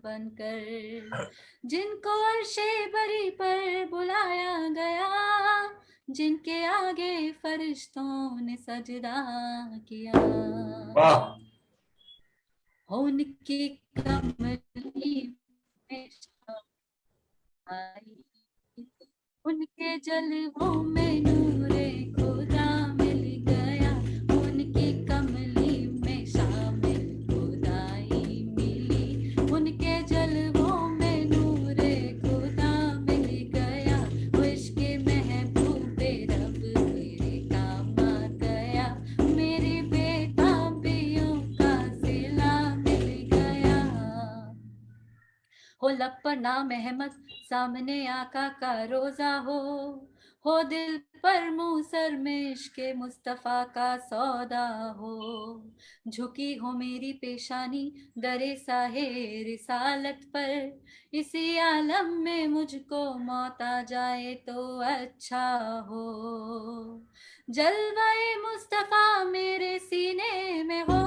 बनकर। जिनको अर्शे बरी पर बुलाया गया, जिनके आगे फरिश्तों ने सजदा किया, वाह, उनकी कमली में आई, उनके जलवों में नूरे खुदा मिल गया, उनकी कमली में शामिल खुदाई मिली, उनके जलवों में नूरे खुदा मिल गया, वो इश्क़े महबूबे रब मेरे काम आ गया, मेरी बेताबियों का सिला मिल गया। हो लब पर नाम अहमद, सामने आका का रोजा हो दिल पर मुँह सर में इश्क़े मुस्तफ़ा का सौदा हो, झुकी हो मेरी पेशानी दरे साहे रिसालत पर, इसी आलम में मुझको मौत आ जाए तो अच्छा हो, जलवाए मुस्तफ़ा मेरे सीने में हो,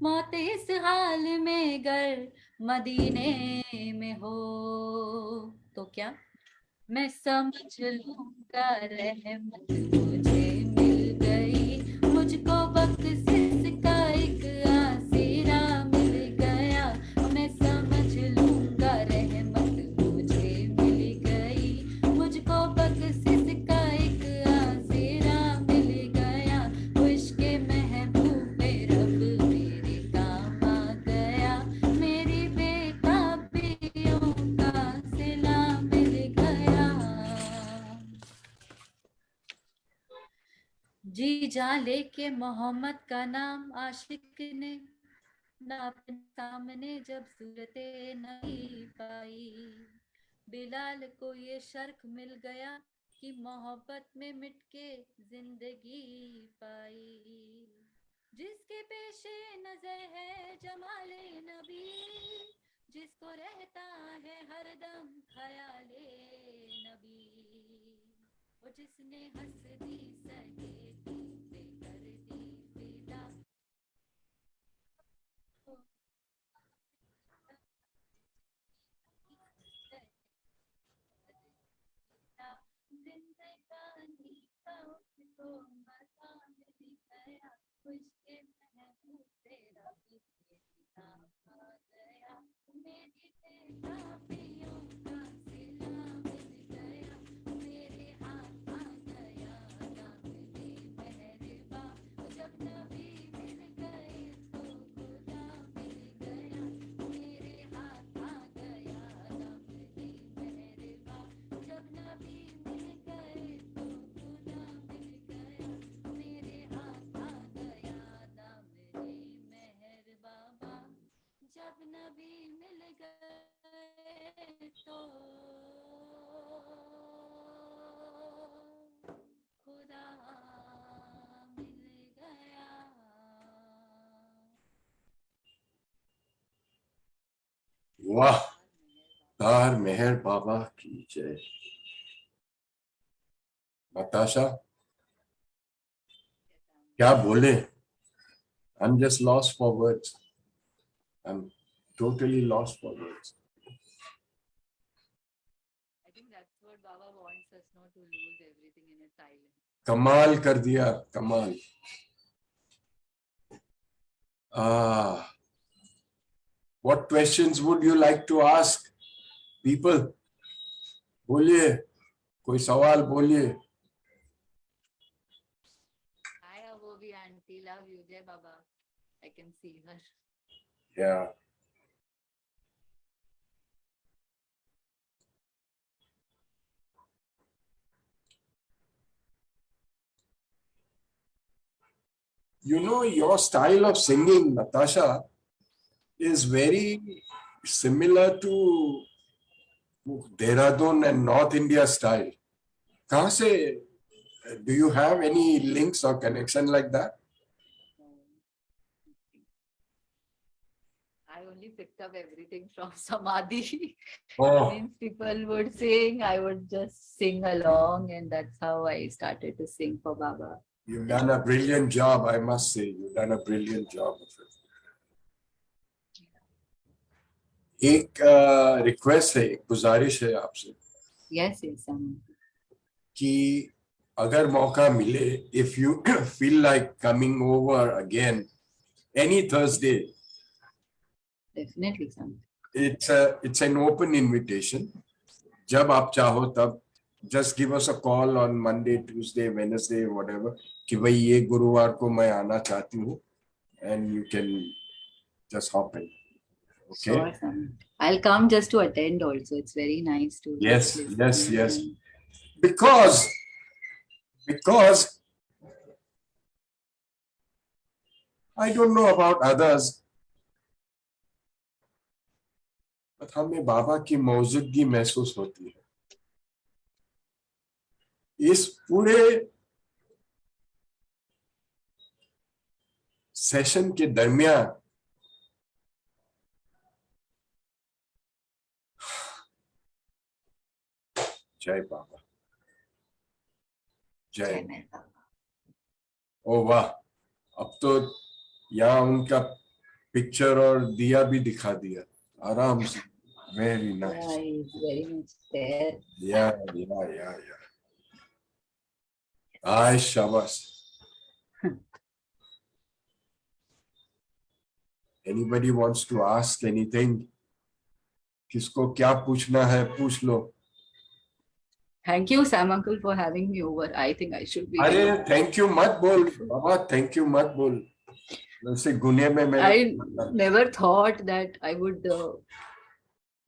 मौत इस हाल में गर मदीने में हो तो क्या मैं समझ लूंगा रहमत मुझे मिल गई, मुझको बख्शिश का एक आसीरा मिल गया, मैं समझ लूंगा रहमत मुझे मिल गई, मुझको बख्शिश का एक आसीरा मिल गया, वो इश्क़े महबूबे रब मेरे काम आ गया, मेरी बेताबियों का सिला मिल गया। जी जा लेके मोहम्मद का नाम आशिक ने ना अपने सामने जब सूरते नहीं पाई, बिलाल को ये शर्क मिल गया कि मोहब्बत में मिट के जिंदगी पाई, जिसके पेशे नजर है जमाले नबी, जिसको रहता है हरदम ख्याले नबी, वो जिसने हंस दी सहेली पे कर दी फिदा, जिंदगानी का उसको मजा मिल गया, उसके महबूबे रब मेरे काम आ गया, मेरी बेताबियों का सिला मिल गया, मेरे हाथ आ गया दामने मेहरबा, जब नबी मिल गए तो खुदा मिल गया, मेरे हाथ आ गया दामने मेहरबा, जब नबी मिल गए तो खुदा मिल गया, मेरे हाथ आ गया दामने मेहरबा, जब नबी मिल गए तो खुदा मिल गया। वाह, तार मेहर बाबा की जय। नताशा, क्या बोले? I'm just lost for words. I'm totally lost for words. I think that's what Baba wants us not to lose everything in its silence. कमाल कर दिया, कमाल। What questions would you like to ask people? बोलिए, कोई सवाल बोलिए। Hi, Abobi auntie, love you, Jai Baba. I can see her. Yeah. You know, your style of singing, Natasha, is very similar to Dehradun and North India style. कहाँ से? Do you have any links or connection like that? picked up everything from Samadhi. Oh, Means people would sing, I would just sing along, and that's how I started to sing for Baba. you've done a brilliant job, I must say. You've done a brilliant job of it. एक request है, एक गुजारिश है आपसे Yes, yes, कि अगर मौका मिले, if you feel like coming over again any Thursday, definitely, Sam. it's an open invitation. जब आप चाहो तब just give us a call on Monday, Tuesday, Wednesday, whatever, कि भाई ये गुरुवार को मैं आना चाहती हूँ, and you can just hop in. Okay. Sure, Sam. I'll come just to attend also. It's very nice to Yes, listen yes, and- yes. Because I don't know about others, but हमें बाबा की मौजूदगी महसूस होती है इस पूरे session के दरमियान। जय बाबा, Jai जय। Mehta. ओ वाह, अब तो यहाँ उनका पिक्चर और दिया भी दिखा दिया आराम से। Very Yeah, nice. he's very much there. या आय शाबाश। Anybody wants to ask anything? किसको क्या पूछना है पूछ लो। Thank you, Sam Uncle, for having me over. I think I should be. अरे थैंक यू मत बोल बाबा, थैंक यू मत बोल। वैसे गुने में मेरे I never thought that I would.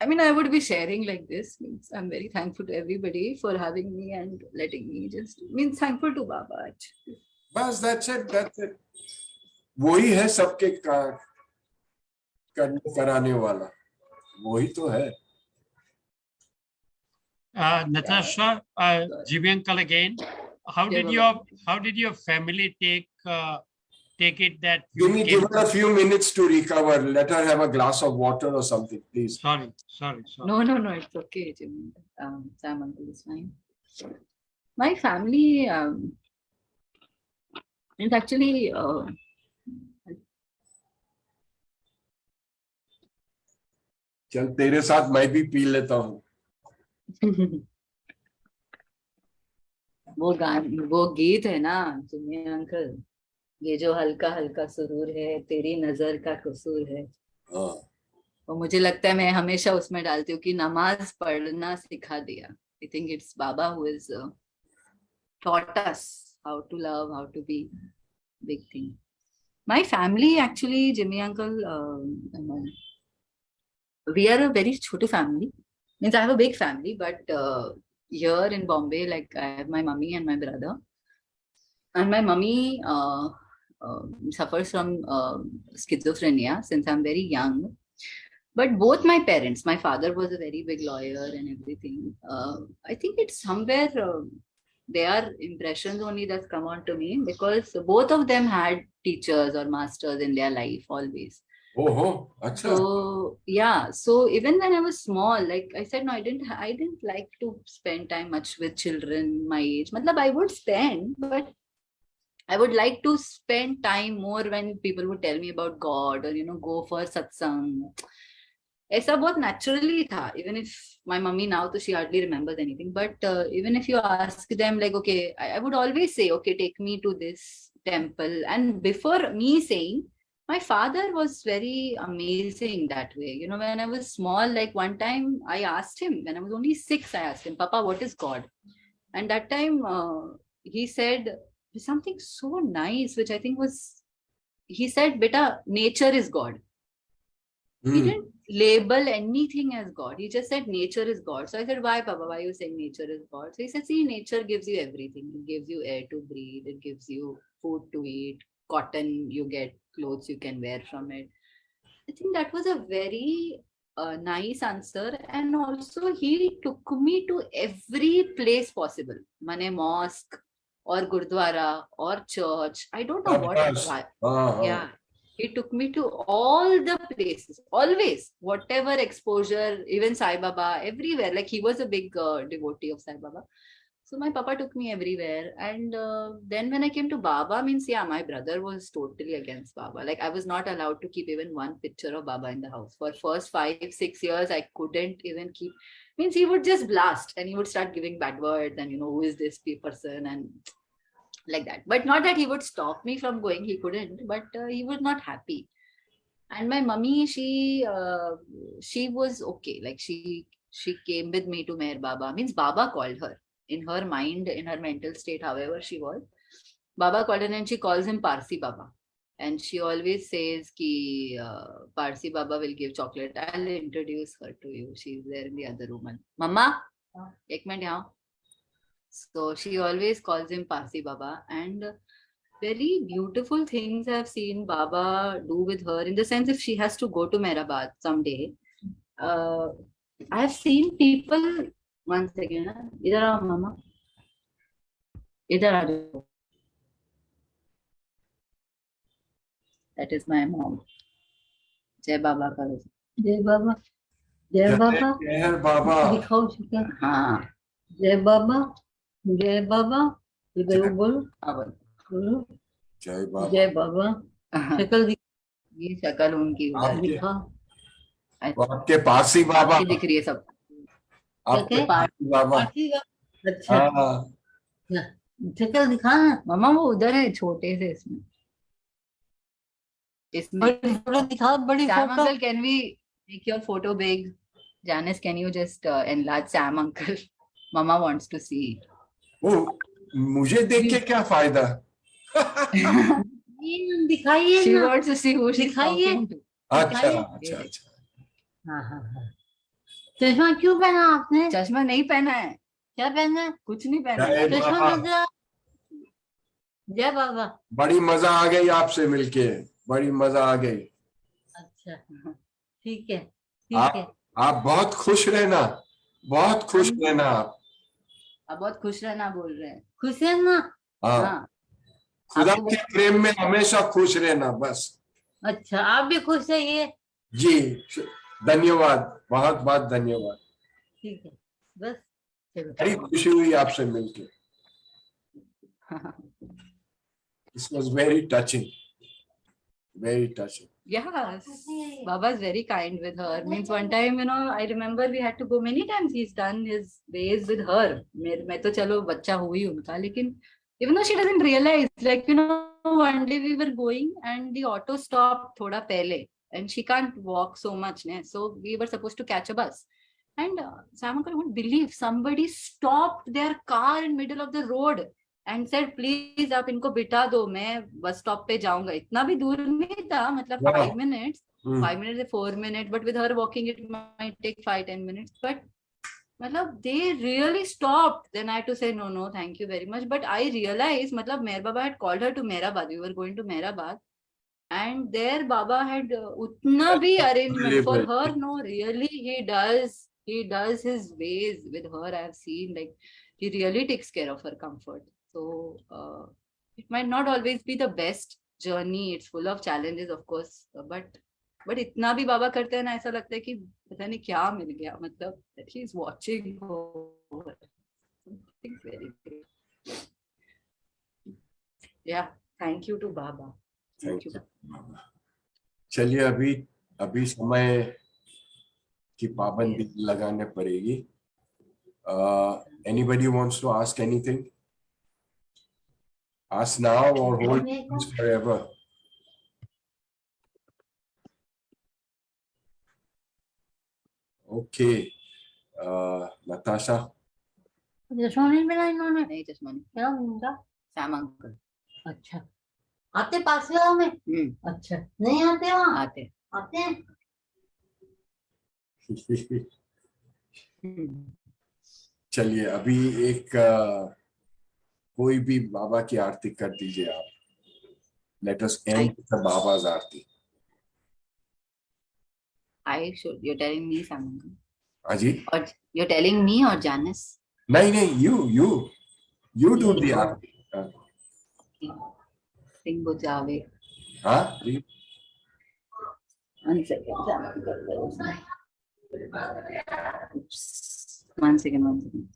I would be sharing like this. Means I'm very thankful to everybody for having me and letting me just. Means thankful to Baba. Actually. बस that's it. वही है सबके करने कराने वाला, वही तो है। Natasha, Jimmy uncle again. How Yeah, did your family take it that you Give came? her a few minutes to recover. Let her have a glass of water or something, please. Sorry. No, it's okay, Jimmy. Sam Uncle is fine. My family is actually चल तेरे साथ मैं भी P लेता हूँ। वो गीत है ना जिम्मी अंकल, ये जो हल्का हल्का सुरूर है, तेरी नजर का कसूर है। हाँ। और मुझे लगता है मैं हमेशा उसमें डालती हूँ कि नमाज पढ़ना सिखा दिया। I think it's Baba who is taught us how to love, how to be big thing. My family actually, Jimmy uncle, we are a very छोटी family. Means I have a big family, but here in Bombay, like I have my mummy and my brother, and my mummy suffers from schizophrenia since I'm very young. But both my parents, my father was a very big lawyer and everything. I think it's somewhere their impressions only that's come on to me, because both of them had teachers or masters in their life always. Oh, acha. So yeah, so even when I was small, like I said, no, I didn't like to spend time much with children my age. Matlab, I would spend, but I would like to spend time more when people would tell me about God, or go for satsang. ऐसा बहुत naturally था. Even if my mummy now, so she hardly remembers anything. But even if you ask them, like, okay, I would always say, okay, take me to this temple. And before me saying, my father was very amazing that way. When I was small, like one time I asked him, when I was only 6, I asked him, Papa, what is God? And that time he said something so nice, which I think was, he said, Beta, nature is God. He didn't label anything as God. He just said nature is God. So I said, why, Papa? Why are you saying nature is God? So he said, see, nature gives you everything. It gives you air to breathe. It gives you food to eat. Cotton, you get clothes you can wear from it. I think that was a very nice answer. And also he took me to every place possible. Mane mosque or Gurdwara or church. I don't know what. Yeah. He took me to all the places, always, whatever exposure, even Sai Baba, everywhere. Like he was a big devotee of Sai Baba. So my papa took me everywhere. And then when I came to Baba, means, yeah, my brother was totally against Baba. Like I was not allowed to keep even one picture of Baba in the house. For first 5-6 years, I couldn't even keep, means he would just blast and he would start giving bad words and, who is this person and like that. But not that he would stop me from going, he couldn't, but he was not happy. And my mummy, she was okay. Like she came with me to Meher Baba. Means Baba called her. In her mind, in her mental state, however she was, Baba called her and she calls him Parsi Baba. And she always says ki Parsi Baba will give chocolate. I'll introduce her to you. She's there in the other room. Mama, ek minute yahan. So she always calls him Parsi Baba. And very beautiful things I've seen Baba do with her, in the sense if she has to go to Mehrabad someday. I've seen people, one second, idhar aao mama, idhar aa jao. That is my mom. Jai Baba karo. Jai Baba. Jai Baba. Meher Baba. दिखाओ शक्ल. हाँ. Jai Baba. Jai Baba. ये बोलो. हाँ बोलो. जय बाबा. जय बाबा. शक्ल ये शक्ल उनकी उधर आपके- दिखा. वो आपके पारसी बाबा. आपकी दिख रही है सब. आपके पारसी बाबा. अच्छा. हाँ. शक्ल दिखा ना. मामा वो उधर है छोटे से इसमें. बड़ी फोटो दिखा. बड़ी photo. Uncle, can we make your photo big? Janice, can you just enlarge Sam uncle? Mama wants to see. वो मुझे देख के क्या फायदा? दिखाइए. She wants to see who she's talking to. अच्छा अच्छा अच्छा. हाँ हाँ हाँ. चश्मा क्यों पहना आपने? चश्मा नहीं पहना है. क्या पहना है? कुछ नहीं पहना. जय चश्मा बाबा. मतलब. जय बाबा. बड़ी मजा आ गई आपसे मिलके. बड़ी मजा आ गई. अच्छा ठीक है. ठीक है. आप बहुत खुश रहना. बहुत खुश रहना आप. आप बहुत खुश रहना बोल रहे हैं. खुश रहना. हाँ. खुदा के प्रेम में हमेशा खुश रहना बस. अच्छा आप भी खुश रहिए. जी धन्यवाद. बहुत बहुत धन्यवाद. ठीक है बस. बड़ी खुशी हुई आपसे मिलके. This was very touching. Very touching. Yes, Baba's very kind with her. Means one time, I remember we had to go many times. He's done his ways with her. मैं तो चलो बच्चा हुई उनका, लेकिन even though she doesn't realize, like, one day we were going and the auto stopped thoda pehle and she can't walk so much, ne? So we were supposed to catch a bus. And Sam uncle wouldn't believe somebody stopped their car in middle of the road and said, please आप इनको बिठा दो, मैं bus stop पे जाऊंगा. इतना भी दूर नहीं था, मतलब 5 minutes, 5 minutes or 4 minutes, but with her walking it might take 5-10 minutes. But मतलब they really stopped. Then I had to say no, thank you very much. But I realized, मतलब Meher Baba had called her to Mehrabad. We were going to Mehrabad, and there Baba had utna bhi arrangement for her. No, really, he does his ways with her. I have seen, like, he really takes care of her comfort. So it might not always be the best journey. It's full of challenges, of course, but इतना भी बाबा करते हैं ना, ऐसा लगता है कि पता नहीं क्या मिल गया. मतलब that he is watching over. Something very great. Yeah, thank you to Baba. Thank you. चलिए अभी समय की पाबंदी लगाने पड़ेगी. Anybody wants to ask anything? Ask now or hold this forever. Okay. Natasha. चश्मा नहीं पहना इन्होंने. नहीं चश्मा नहीं. क्या उनका? Sam uncle. अच्छा आते पास में. अच्छा नहीं आते वहाँ. आते हैं. चलिए अभी एक कोई भी बाबा की आरती कर दीजिए आप. Let us end the Baba's Aarti. You're telling me, Sam uncle. हाँ जी. Or you're telling me or Janice? नहीं you do the Aarti. Sing बुझावे. हाँ. One second. Oops. One second, one second.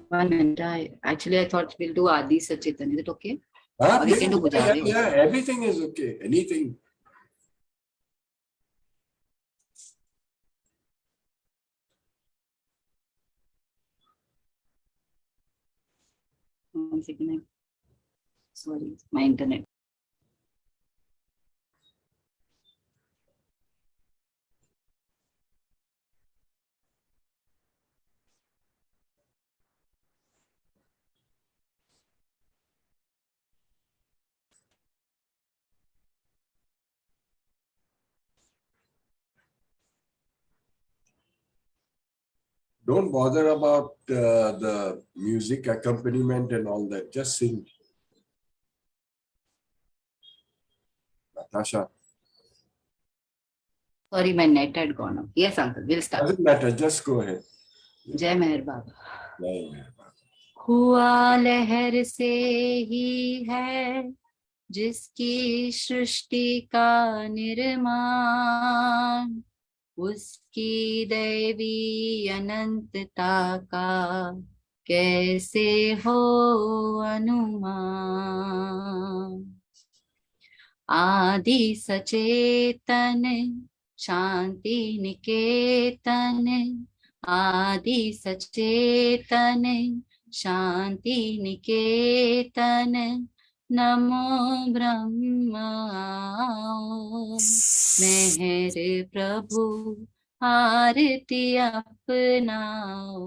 One minute. I thought we'll do Adi Sachitan. Is it okay? Or we can do Gujari yeah, also. everything is okay. Anything. One second. Sorry, my internet. Don't bother about the music accompaniment and all that. Just sing. Natasha. Sorry, my net had gone off. Yes, uncle. We'll start. Doesn't matter. Just go ahead. Jai Meher Baba. Jai Meher Baba. हुआ लहर से ही है जिसकी सृष्टि का निर्माण, उसकी दैवी अनंतता का कैसे हो अनुमान। आदि सचेतन शांति निकेतन, आदि सचेतन शांति निकेतन, नमो ब्रह्माओ। मेहर प्रभु आरती अपनाओ,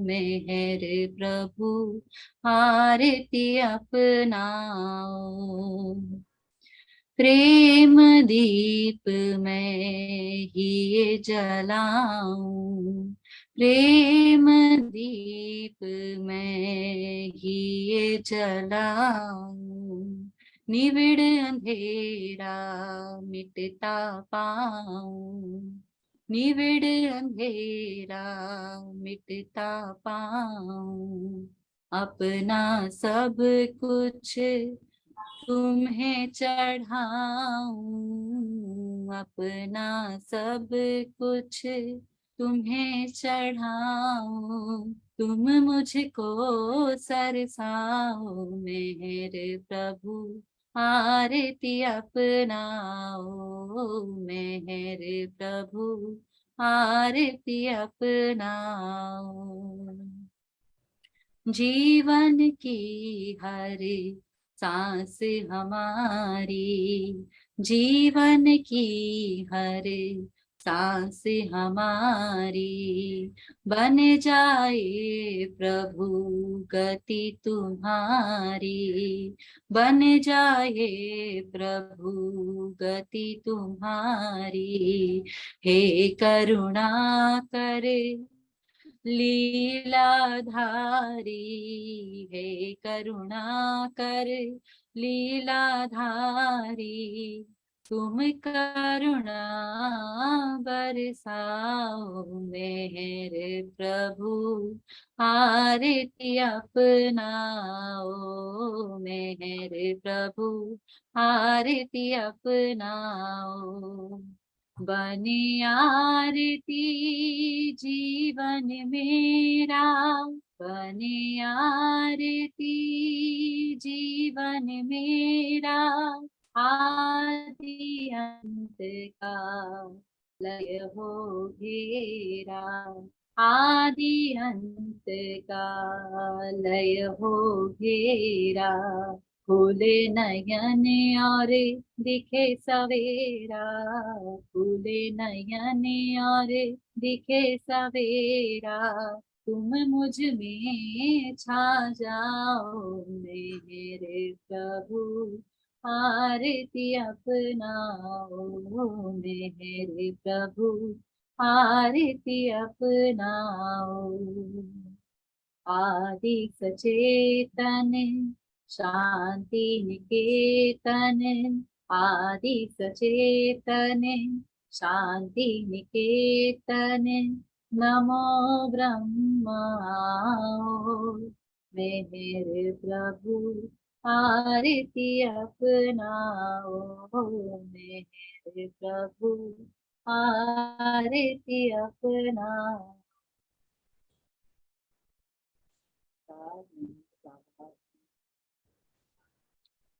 मेहर प्रभु आरती अपनाओ। प्रेम दीप मैं ही ये जलाऊं, प्रेम दीप मैं ही ये जलाऊं। निविड़ अंधेरा मिटता पाऊं, निविड़ अंधेरा मिटता पाऊं। अपना सब कुछ तुम्हें चढ़ाऊं, अपना सब कुछ तुम्हें चढ़ाऊं। तुम मुझको सरसाओ, मेरे प्रभु आरती अपनाओ, मेरे प्रभु आरती अपनाओ। जीवन की हर सांस हमारी, जीवन की हर सांस हमारी बन जाए प्रभु गति तुम्हारी, बन जाए प्रभु गति तुम्हारी। हे करुणा करे लीलाधारी, हे करुणा कर लीलाधारी। तुम करुणा बरसाओ, मेरे प्रभु आरती अपनाओ, मेरे प्रभु आरती अपनाओ। बने आरती जीवन मेरा, बने आरती जीवन मेरा। आदि अंत का लय हो घेरा, आदि अंत का लय हो घेरा। फूले नयन और दिखे सवेरा, फूले नयन और दिखे सवेरा, तुम मुझ में छा जाओ मेरे प्रभु, आरती अपनाओ मेरे प्रभु, आरती अपनाओ। आदि सचेतन शांति निकेतन, आदि सचेतन शांति निकेतन, नमो ब्रह्माओ मेरे प्रभु, आरती अपनाओ मेरे प्रभु, आरती अपनाओ।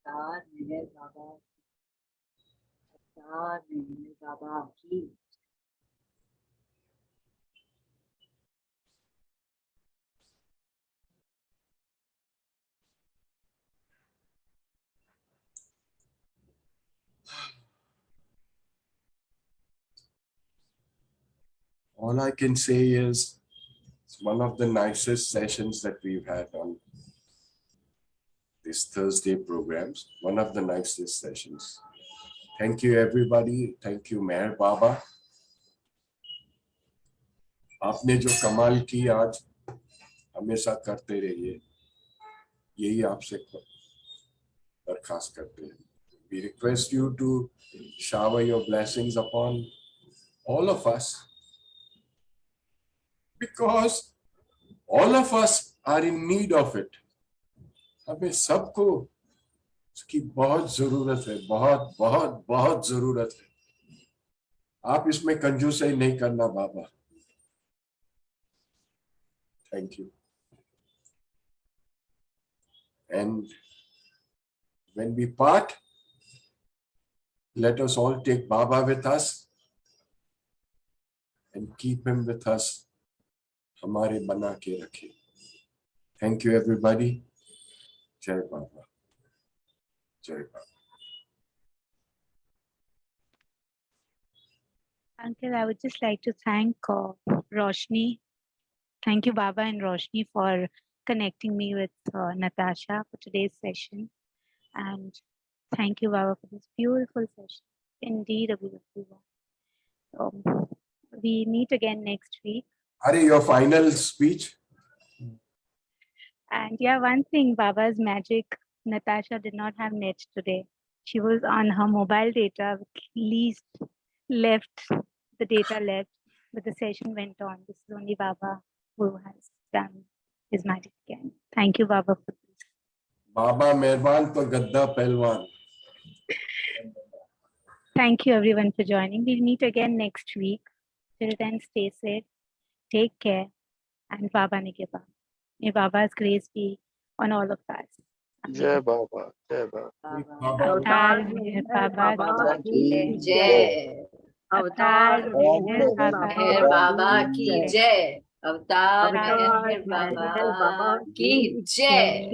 तार मेहर बाबा, तार मेहर बाबा की। All I can say is it's one of the nicest sessions that we've had on these Thursday programs. One of the nicest sessions. Thank you, everybody. Thank you, Meher Baba. आपने जो कमाल की आज हमेशा करते रहिए, यही आपसे दरखास्त करते हैं. We request you to shower your blessings upon all of us, because all of us are in need of it. हमें सबको उसकी बहुत जरूरत है, बहुत बहुत बहुत जरूरत है. आप इसमें कंजूसी नहीं करना बाबा. Thank you. And when we part, let us all take Baba with us and keep him with us. हमारे बना के रखे. Thank you, everybody. Jai Baba. Jai Baba. Uncle, I would just like to thank Roshni. Thank you, Baba and Roshni, for connecting me with Natasha for today's session. And thank you, Baba, for this beautiful session. Indeed, a beautiful one. We meet again next week. Hari, your final speech? And yeah, one thing, Baba's magic, Natasha did not have net today. She was on her mobile data, least left, the data left, but the session went on. This is only Baba who has done his magic again. Thank you, Baba, for this. Baba Mehban to Gadda Pelwan. Thank you, everyone, for joining. We'll meet again next week. Till then, stay safe, take care, and Baba Nigeba. May Baba's grace be on all of us. Jai Baba. Jai Baba. अवतार मेहर बाबा की जय, अवतार मेहर मेहर बाबा की जय, अवतार मेहर बाबा की जय.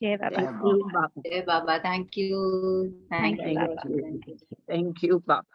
जय बाबा. Thank you, Baba. जय बाबा. Thank you. Thank you, Thank Baba. you. Thank you, Baba.